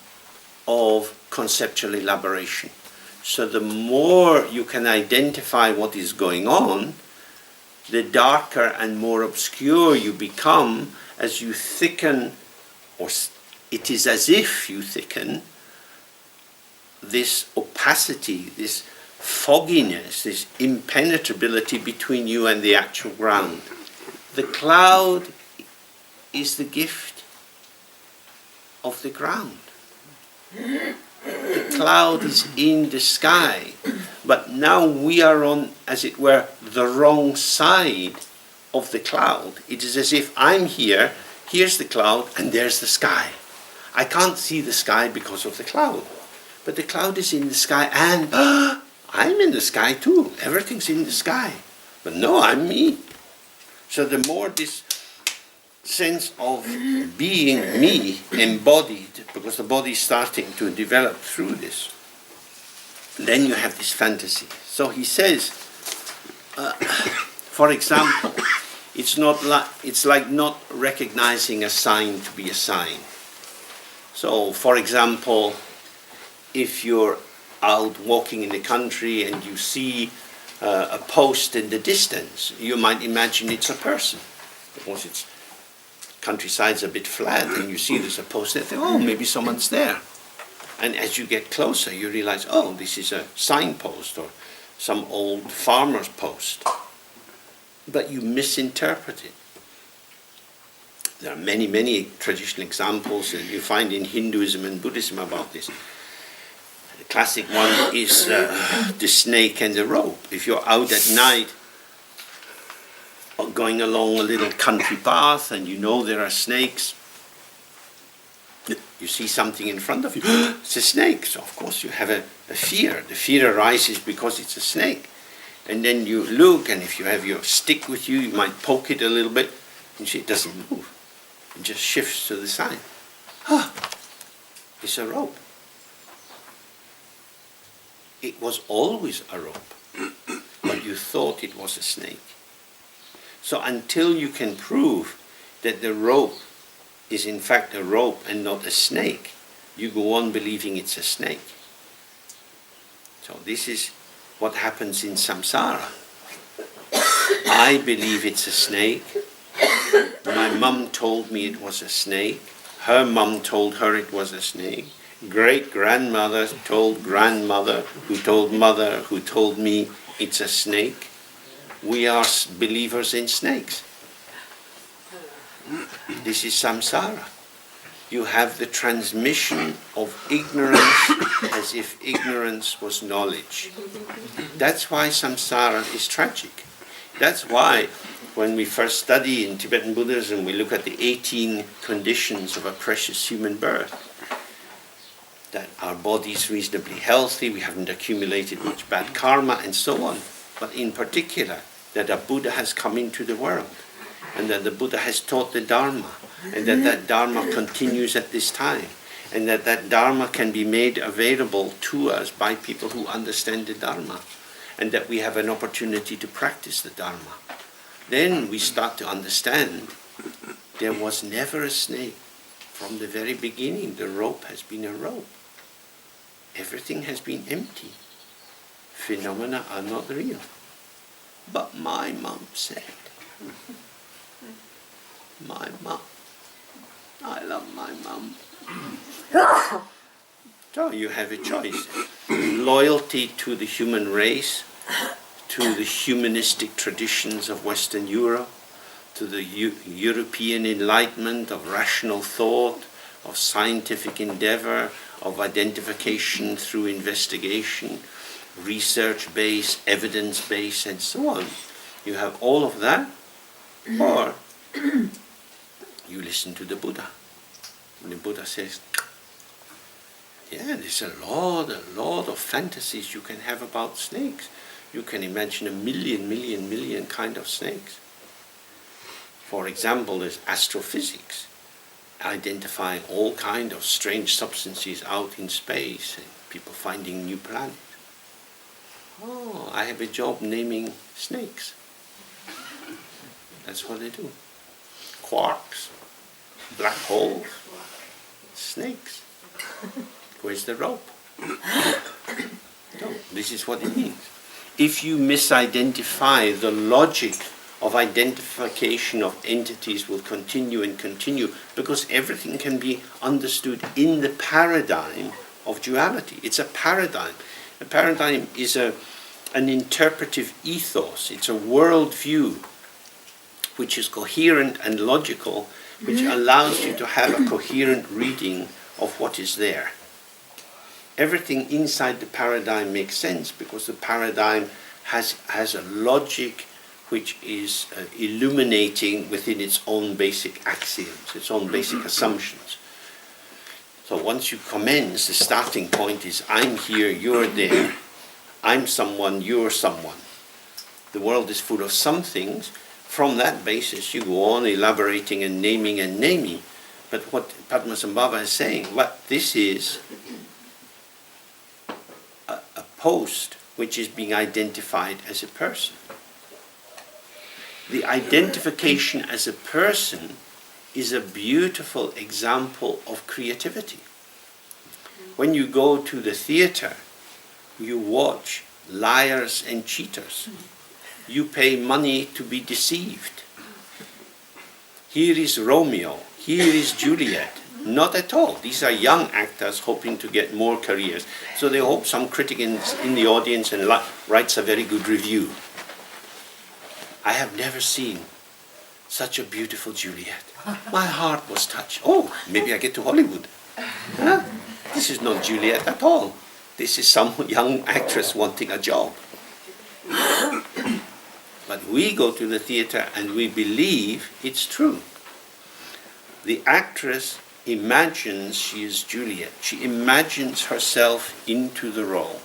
of conceptual elaboration. So the more you can identify what is going on, the darker and more obscure you become as you thicken, or it is as if you thicken, this opacity, this fogginess, this impenetrability between you and the actual ground. The cloud is the gift of the ground. The cloud is in the sky, but now we are on, as it were, the wrong side of the cloud. It is as if I'm here, here's the cloud, and there's the sky. I can't see the sky because of the cloud, but the cloud is in the sky, and I'm in the sky too. Everything's in the sky, but no, I'm me. So the more this sense of being me embodied, because the body is starting to develop through this, then you have this fantasy. So he says, for example, it's like not recognizing a sign to be a sign. So, for example, if you're out walking in the country and you see a post in the distance, you might imagine it's a person, because it's countryside's a bit flat, and you see there's a post there, think, oh, maybe someone's there. And as you get closer, you realize, oh, this is a signpost or some old farmer's post. But you misinterpret it. There are many, many traditional examples that you find in Hinduism and Buddhism about this. The classic one is the snake and the rope. If you're out at night, going along a little country path and you know there are snakes, you see something in front of you, it's a snake. So of course you have a fear. The fear arises because it's a snake. And then you look, and if you have your stick with you, you might poke it a little bit, and you see it doesn't move. It just shifts to the side. It's a rope. It was always a rope, but you thought it was a snake. So until you can prove that the rope is in fact a rope and not a snake, you go on believing it's a snake. So this is what happens in samsara. I believe it's a snake. My mum told me it was a snake. Her mum told her it was a snake. Great-grandmother told grandmother, who told mother, who told me it's a snake. We are believers in snakes. This is samsara. You have the transmission of ignorance as if ignorance was knowledge. That's why samsara is tragic. That's why when we first study in Tibetan Buddhism, we look at the 18 conditions of a precious human birth. That our body is reasonably healthy, we haven't accumulated much bad karma, and so on. But in particular, that a Buddha has come into the world. and that the Buddha has taught the Dharma, and that Dharma continues at this time, and that Dharma can be made available to us by people who understand the Dharma, and that we have an opportunity to practice the Dharma. Then we start to understand there was never a snake. From the very beginning, the rope has been a rope. Everything has been empty. Phenomena are not real. But my mom said, my mom, I love my mom. So you have a choice. Loyalty to the human race, to the humanistic traditions of Western Europe, to the European enlightenment of rational thought, of scientific endeavor, of identification through investigation, research-based, evidence-based, and so on. You have all of that, or you listen to the Buddha. And the Buddha says, yeah, there's a lot of fantasies you can have about snakes. You can imagine a million kind of snakes. For example, there's astrophysics, identifying all kind of strange substances out in space, and people finding new planets. Oh, I have a job naming snakes. That's what they do. Quarks, black holes, snakes. Where's the rope? No, this is what it means. If you misidentify, the logic of identification of entities will continue and continue, because everything can be understood in the paradigm of duality. It's a paradigm. A paradigm is an interpretive ethos. It's a worldview which is coherent and logical, which allows you to have a coherent reading of what is there. Everything inside the paradigm makes sense because the paradigm has a logic which is illuminating within its own basic axioms, its own basic assumptions. So once you commence, the starting point is I'm here, you're there. I'm someone, you're someone. The world is full of some things. From that basis, you go on elaborating and naming. But what Padmasambhava is saying, what this is a post which is being identified as a person. The identification as a person is a beautiful example of creativity. When you go to the theater, you watch liars and cheaters. You pay money to be deceived. Here is Romeo, here is Juliet. Not at all. These are young actors hoping to get more careers. So they hope some critic in the audience and writes a very good review. I have never seen such a beautiful Juliet. My heart was touched. Oh, maybe I get to Hollywood. Huh? This is not Juliet at all. This is some young actress wanting a job. But we go to the theater and we believe it's true. The actress imagines she is Juliet. She imagines herself into the role.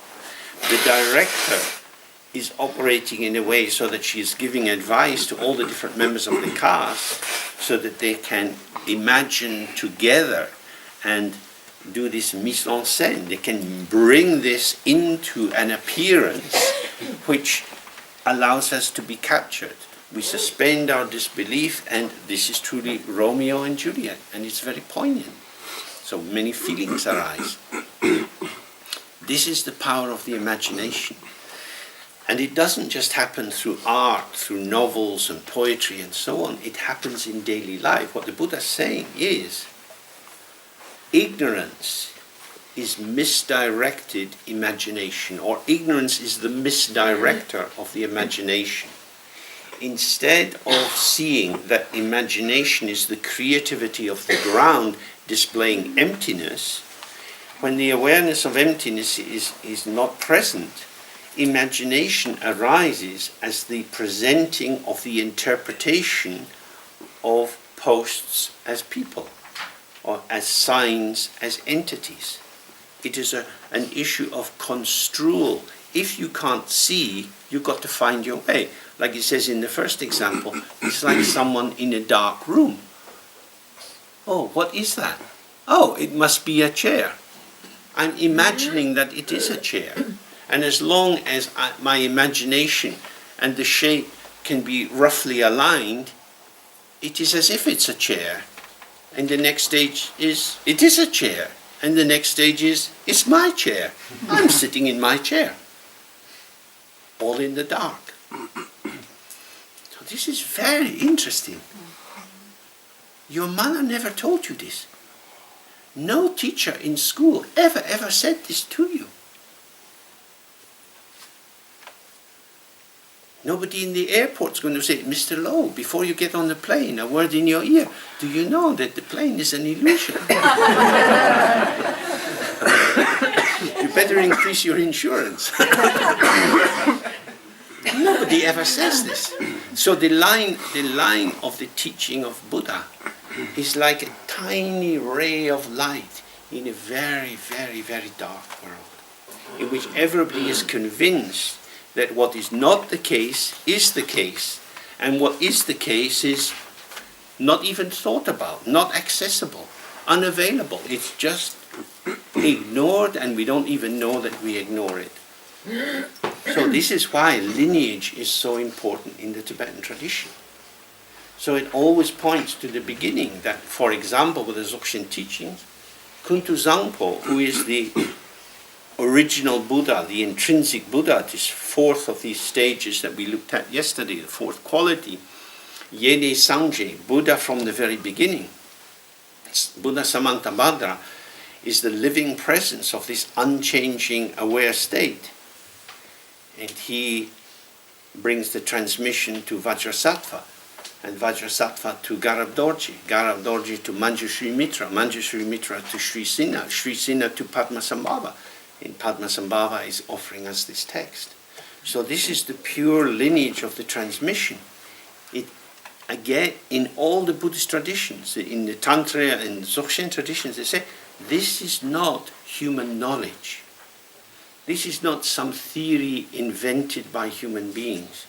The director is operating in a way so that she is giving advice to all the different members of the cast so that they can imagine together and do this mise en scène. They can bring this into an appearance which allows us to be captured. We suspend our disbelief, and this is truly Romeo and Juliet, and it's very poignant. So many feelings arise. This is the power of the imagination. And it doesn't just happen through art, through novels and poetry and so on. It happens in daily life. What the Buddha is saying is, ignorance is misdirected imagination, or ignorance is the misdirector of the imagination. Instead of seeing that imagination is the creativity of the ground displaying emptiness, when the awareness of emptiness is not present, imagination arises as the presenting of the interpretation of posts as people, or as signs as entities. It is an issue of construal if you can't see, you've got to find your way. Like it says in the first example, it's like someone in a dark room. Oh, what is that? Oh, it must be a chair. I'm imagining that it is a chair. And as long as my imagination and the shape can be roughly aligned, it is as if it's a chair. And the next stage is, it is a chair. And the next stage is, it's my chair. I'm sitting in my chair. All in the dark. So this is very interesting. Your mother never told you this. No teacher in school ever said this to you. Nobody in the airport's going to say, Mr. Lowe, before you get on the plane, a word in your ear. Do you know that the plane is an illusion? You better increase your insurance. Nobody ever says this. So the line of the teaching of Buddha is like a tiny ray of light in a very, very, very dark world, in which everybody is convinced that what is not the case is the case, and what is the case is not even thought about, not accessible, unavailable. It's just ignored, and we don't even know that we ignore it. So this is why lineage is so important in the Tibetan tradition. So it always points to the beginning that, for example, with the Dzogchen teachings, Kuntu Zangpo, who is the original Buddha, the intrinsic Buddha, this fourth of these stages that we looked at yesterday, the fourth quality, Yede Sangje, Buddha from the very beginning. Buddha Samantabhadra is the living presence of this unchanging aware state. And he brings the transmission to Vajrasattva, and Vajrasattva to Garab Dorji to Manjushri Mitra, Manjushri Mitra to Sri Sina to Padmasambhava. And Padmasambhava is offering us this text. So this is the pure lineage of the transmission. It, again, in all the Buddhist traditions, in the Tantra and Dzogchen traditions, they say, this is not human knowledge. This is not some theory invented by human beings.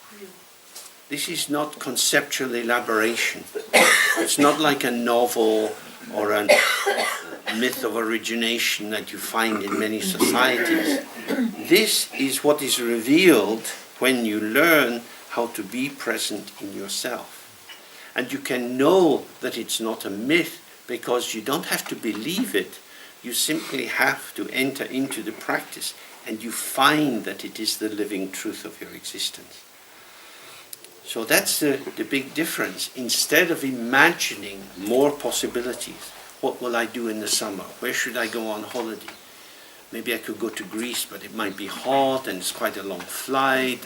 This is not conceptual elaboration. It's not like a novel or a myth of origination that you find in many societies. This is what is revealed when you learn how to be present in yourself. And you can know that it's not a myth because you don't have to believe it. You simply have to enter into the practice and you find that it is the living truth of your existence. So that's the big difference. Instead of imagining more possibilities, what will I do in the summer? Where should I go on holiday? Maybe I could go to Greece, but it might be hot and it's quite a long flight,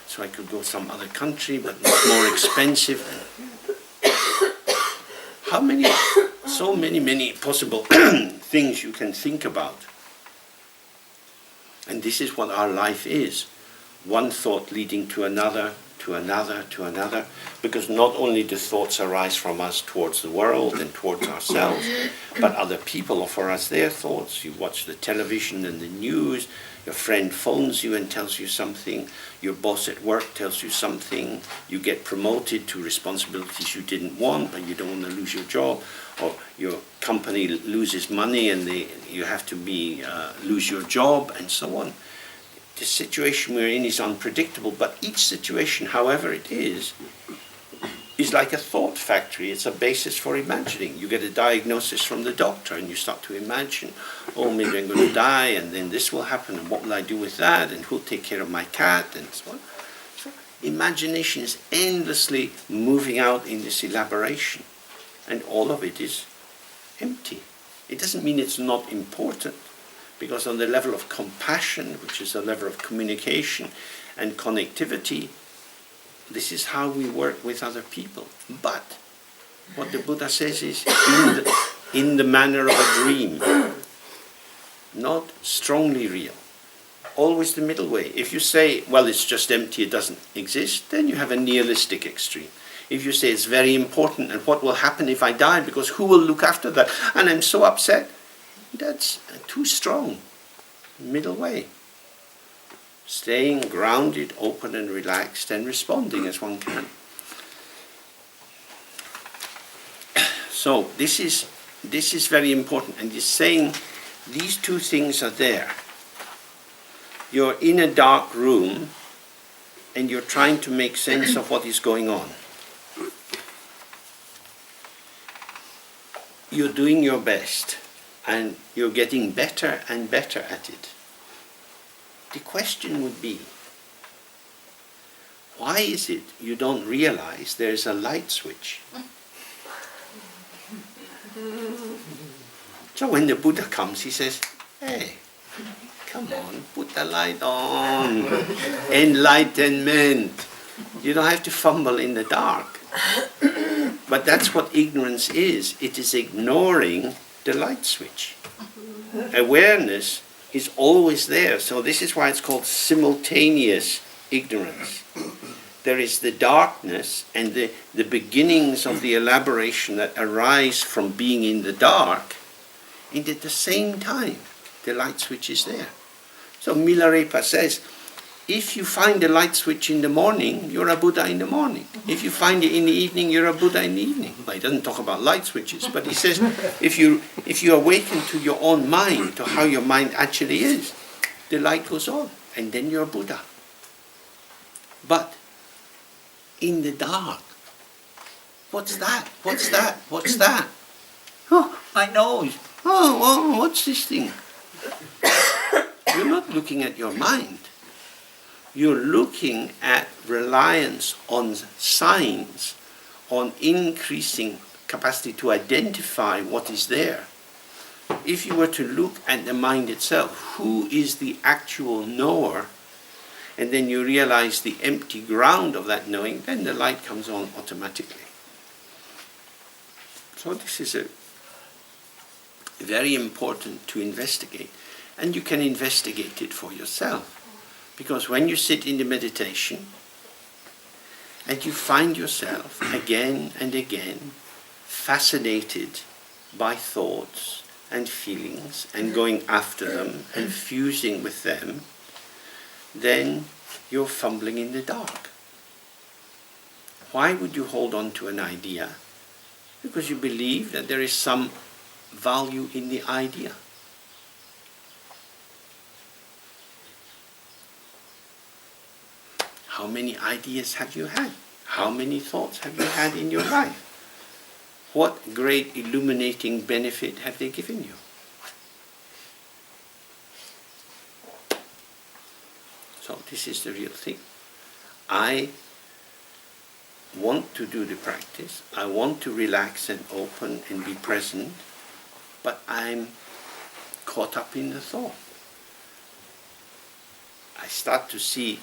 so I could go some other country, but it's more expensive. How many, so many possible things you can think about. And this is what our life is. One thought leading to another, to another, to another, because not only do thoughts arise from us towards the world and towards ourselves, but other people offer us their thoughts. You watch the television and the news, your friend phones you and tells you something, your boss at work tells you something, you get promoted to responsibilities you didn't want, but you don't want to lose your job, or your company loses money and you have to lose your job, and so on. The situation we're in is unpredictable, but each situation, however it is like a thought factory. It's a basis for imagining. You get a diagnosis from the doctor and you start to imagine, oh, maybe I'm going to die and then this will happen and what will I do with that and who'll take care of my cat and so on. So imagination is endlessly moving out in this elaboration and all of it is empty. It doesn't mean it's not important. Because on the level of compassion, which is a level of communication and connectivity, this is how we work with other people. But what the Buddha says is in the manner of a dream, not strongly real. Always the middle way. If you say, well, it's just empty, it doesn't exist, then you have a nihilistic extreme. If you say it's very important and what will happen if I die, because who will look after that? And I'm so upset. That's too strong. Middle way. Staying grounded, open and relaxed, and responding as one can. So this is very important, and he's saying these two things are there. You're in a dark room and you're trying to make sense of what is going on. You're doing your best and you're getting better and better at it. The question would be, why is it you don't realize there's a light switch? So when the Buddha comes, he says, hey, come on, put the light on. Enlightenment. You don't have to fumble in the dark. But that's what ignorance is. It is ignoring the light switch. Awareness is always there. So this is why it's called simultaneous ignorance. There is the darkness and the beginnings of the elaboration that arise from being in the dark. And at the same time, the light switch is there. So Milarepa says, if you find a light switch in the morning, you're a Buddha in the morning. If you find it in the evening, you're a Buddha in the evening. Well, he doesn't talk about light switches, but he says, if you awaken to your own mind, to how your mind actually is, the light goes on, and then you're a Buddha. But in the dark, what's that? What's that? What's that? Oh, my nose. Oh, what's this thing? You're not looking at your mind. You're looking at reliance on signs, on increasing capacity to identify what is there. If you were to look at the mind itself, who is the actual knower, and then you realize the empty ground of that knowing, then the light comes on automatically. So this is very important to investigate. And you can investigate it for yourself. Because when you sit in the meditation and you find yourself again and again fascinated by thoughts and feelings and going after them and fusing with them, then you're fumbling in the dark. Why would you hold on to an idea? Because you believe that there is some value in the idea. How many ideas have you had? How many thoughts have you had in your life? What great illuminating benefit have they given you? So this is the real thing. I want to do the practice. I want to relax and open and be present, but I'm caught up in the thought. I start to see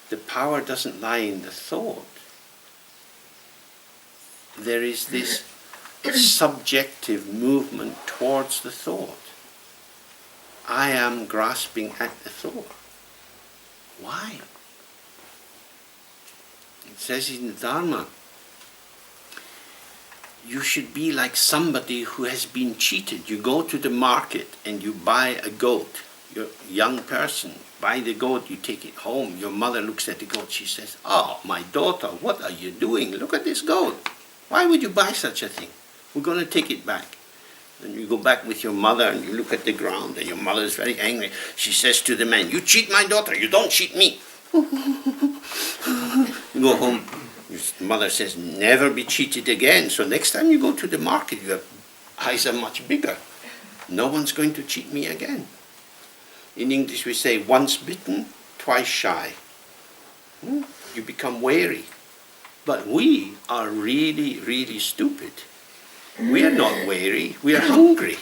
the power doesn't lie in the thought. There is this subjective movement towards the thought. I am grasping at the thought. Why? It says in the Dharma, you should be like somebody who has been cheated. You go to the market and you buy a goat. You're a young person, buy the goat, you take it home. Your mother looks at the goat, she says, oh, my daughter, what are you doing? Look at this goat. Why would you buy such a thing? We're going to take it back. And you go back with your mother and you look at the ground and your mother is very angry. She says to the man, you cheat my daughter, you don't cheat me. You go home, your mother says, never be cheated again. So next time you go to the market, your eyes are much bigger. No one's going to cheat me again. In English we say, once bitten, twice shy. You become wary. But we are really, really stupid. We are not wary, we are hungry.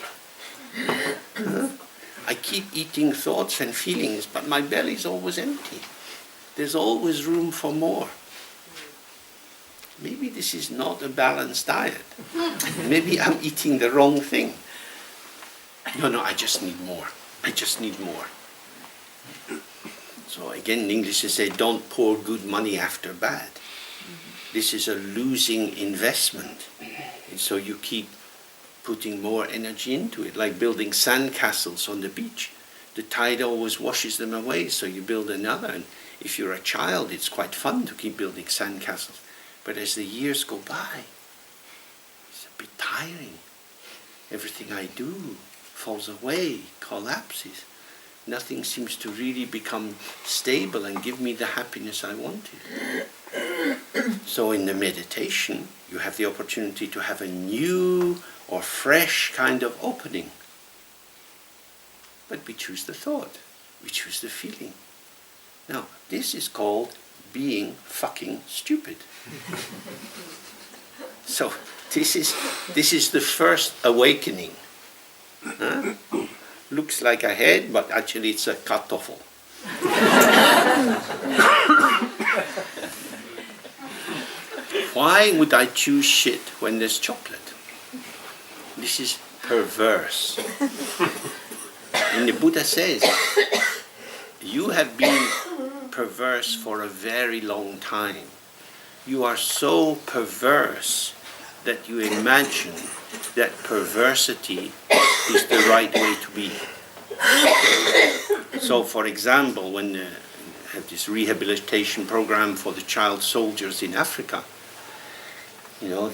I keep eating thoughts and feelings, but my belly is always empty. There's always room for more. Maybe this is not a balanced diet. Maybe I'm eating the wrong thing. No, I just need more. I just need more. So again, in English they say, don't pour good money after bad. This is a losing investment. And so you keep putting more energy into it, like building sand castles on the beach. the tide always washes them away, so you build another. And if you're a child, it's quite fun to keep building sandcastles. But as the years go by, it's a bit tiring. Everything I do falls away, collapses. Nothing seems to really become stable and give me the happiness I wanted. So in the meditation, you have the opportunity to have a new or fresh kind of opening. But we choose the thought, we choose the feeling. Now, this is called being fucking stupid. So this is the first awakening. Huh? Looks like a head, but actually it's a kartoffel. Why would I choose shit when there's chocolate? This is perverse. And the Buddha says, you have been perverse for a very long time. You are so perverse that you imagine that perversity is the right way to be. So, for example, when I have this rehabilitation program for the child soldiers in Africa, you know,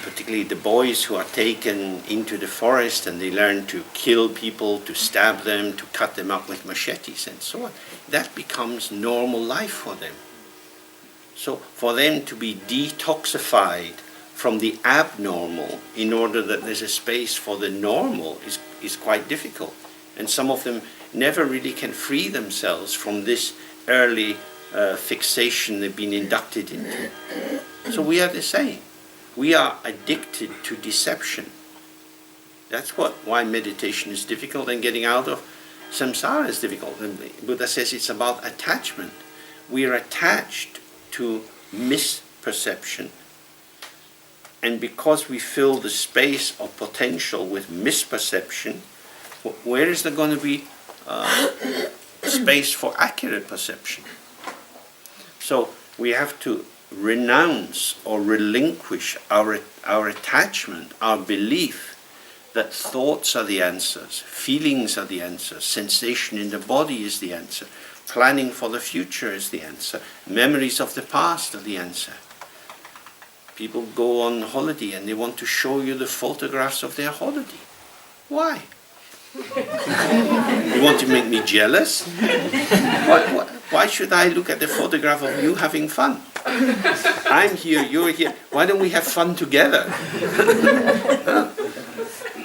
particularly the boys who are taken into the forest and they learn to kill people, to stab them, to cut them up with machetes and so on. That becomes normal life for them. So for them to be detoxified from the abnormal in order that there's a space for the normal is quite difficult. And some of them never really can free themselves from this early fixation they've been inducted into. So we are the same. We are addicted to deception. That's why meditation is difficult and getting out of samsara is difficult. And Buddha says it's about attachment. We are attached to misperception. And because we fill the space of potential with misperception, where is there going to be space for accurate perception? So we have to renounce or relinquish our attachment, our belief that thoughts are the answers, feelings are the answers, sensation in the body is the answer, planning for the future is the answer, memories of the past are the answer. People go on holiday and they want to show you the photographs of their holiday. Why? You want to make me jealous? Why should I look at the photograph of you having fun? I'm here, you're here. Why don't we have fun together?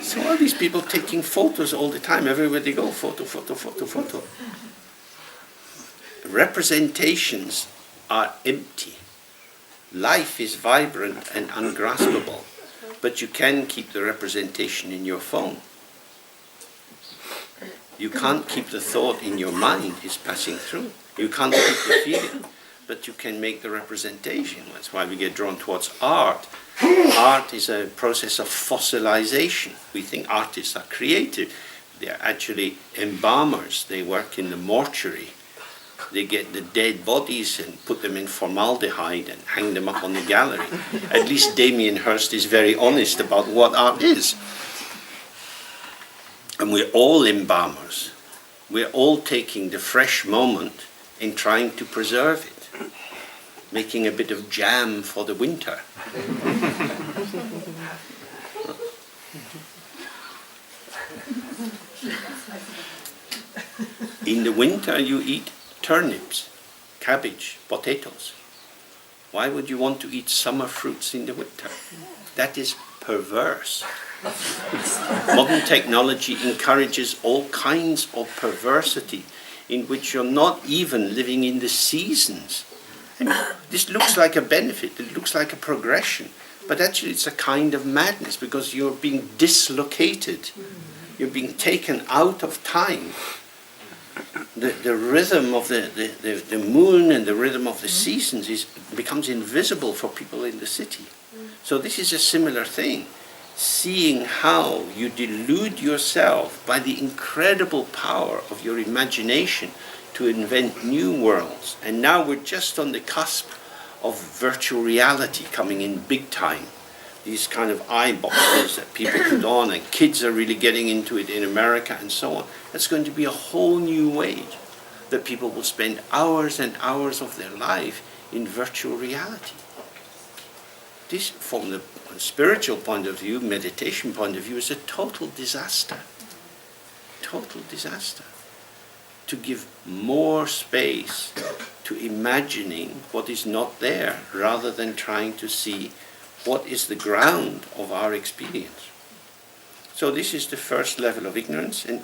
So all these people taking photos all the time, everywhere they go, photo, photo, photo, photo. Representations are empty. Life is vibrant and ungraspable, but you can keep the representation in your phone. You can't keep the thought in your mind, it's passing through. You can't keep the feeling, but you can make the representation. That's why we get drawn towards art. Art is a process of fossilization. We think artists are creative. They're actually embalmers. They work in the mortuary. They get the dead bodies and put them in formaldehyde and hang them up on the gallery. At least Damien Hirst is very honest about what art is. And we're all embalmers. We're all taking the fresh moment and trying to preserve it, making a bit of jam for the winter. In the winter you eat turnips, cabbage, potatoes. Why would you want to eat summer fruits in the winter? That is perverse. Modern technology encourages all kinds of perversity in which you're not even living in the seasons. I mean, this looks like a benefit, it looks like a progression, but actually it's a kind of madness because you're being dislocated. You're being taken out of time. The rhythm of the moon and the rhythm of the seasons becomes invisible for people in the city. So this is a similar thing. Seeing how you delude yourself by the incredible power of your imagination to invent new worlds. And now we're just on the cusp of virtual reality coming in big time, these kind of eye boxes that people put on, and kids are really getting into it in America and so on. That's going to be a whole new way that people will spend hours and hours of their life in virtual reality. This, from the spiritual point of view, meditation point of view, is a total disaster. Total disaster. To give more space to imagining what is not there, rather than trying to see what is the ground of our experience. So this is the first level of ignorance, and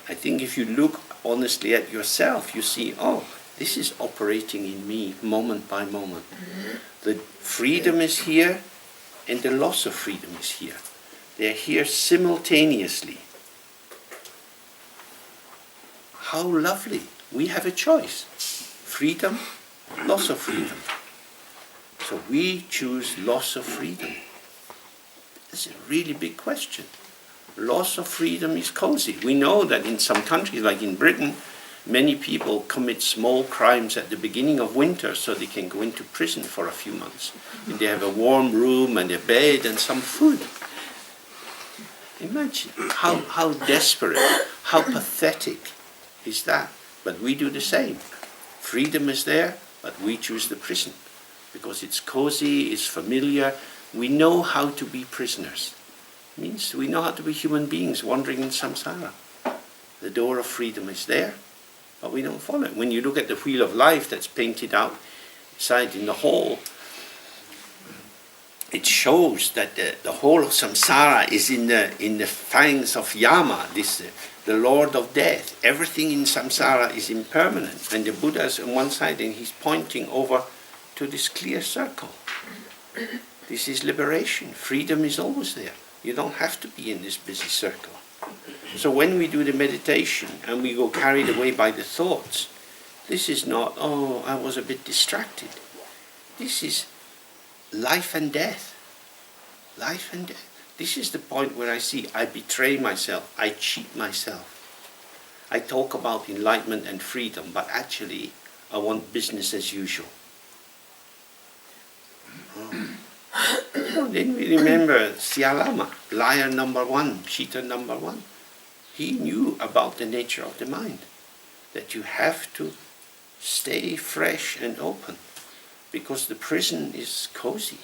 I think if you look honestly at yourself, you see, oh, this is operating in me moment by moment. The freedom is here, and the loss of freedom is here. They're here simultaneously. How lovely. We have a choice. Freedom, loss of freedom. So we choose loss of freedom. It's a really big question. Loss of freedom is cozy. We know that in some countries, like in Britain, many people commit small crimes at the beginning of winter so they can go into prison for a few months. And they have a warm room and a bed and some food. Imagine how desperate, how pathetic is that? But we do the same. Freedom is there, but we choose the prison. Because it's cozy, it's familiar. We know how to be prisoners. It means we know how to be human beings wandering in samsara. The door of freedom is there, but we don't follow it. When you look at the wheel of life that's painted outside in the hall, it shows that the whole of samsara is in the fangs of Yama, the Lord of Death. Everything in samsara is impermanent. And the Buddha is on one side and he's pointing over to this clear circle. This is liberation. Freedom is always there. You don't have to be in this busy circle. So when we do the meditation and we go carried away by the thoughts, this is not, oh, I was a bit distracted. This is life and death. Life and death. This is the point where I see I betray myself, I cheat myself. I talk about enlightenment and freedom, but actually I want business as usual. Then we remember Sialama, liar number one, cheater number one. He knew about the nature of the mind, that you have to stay fresh and open, because the prison is cozy.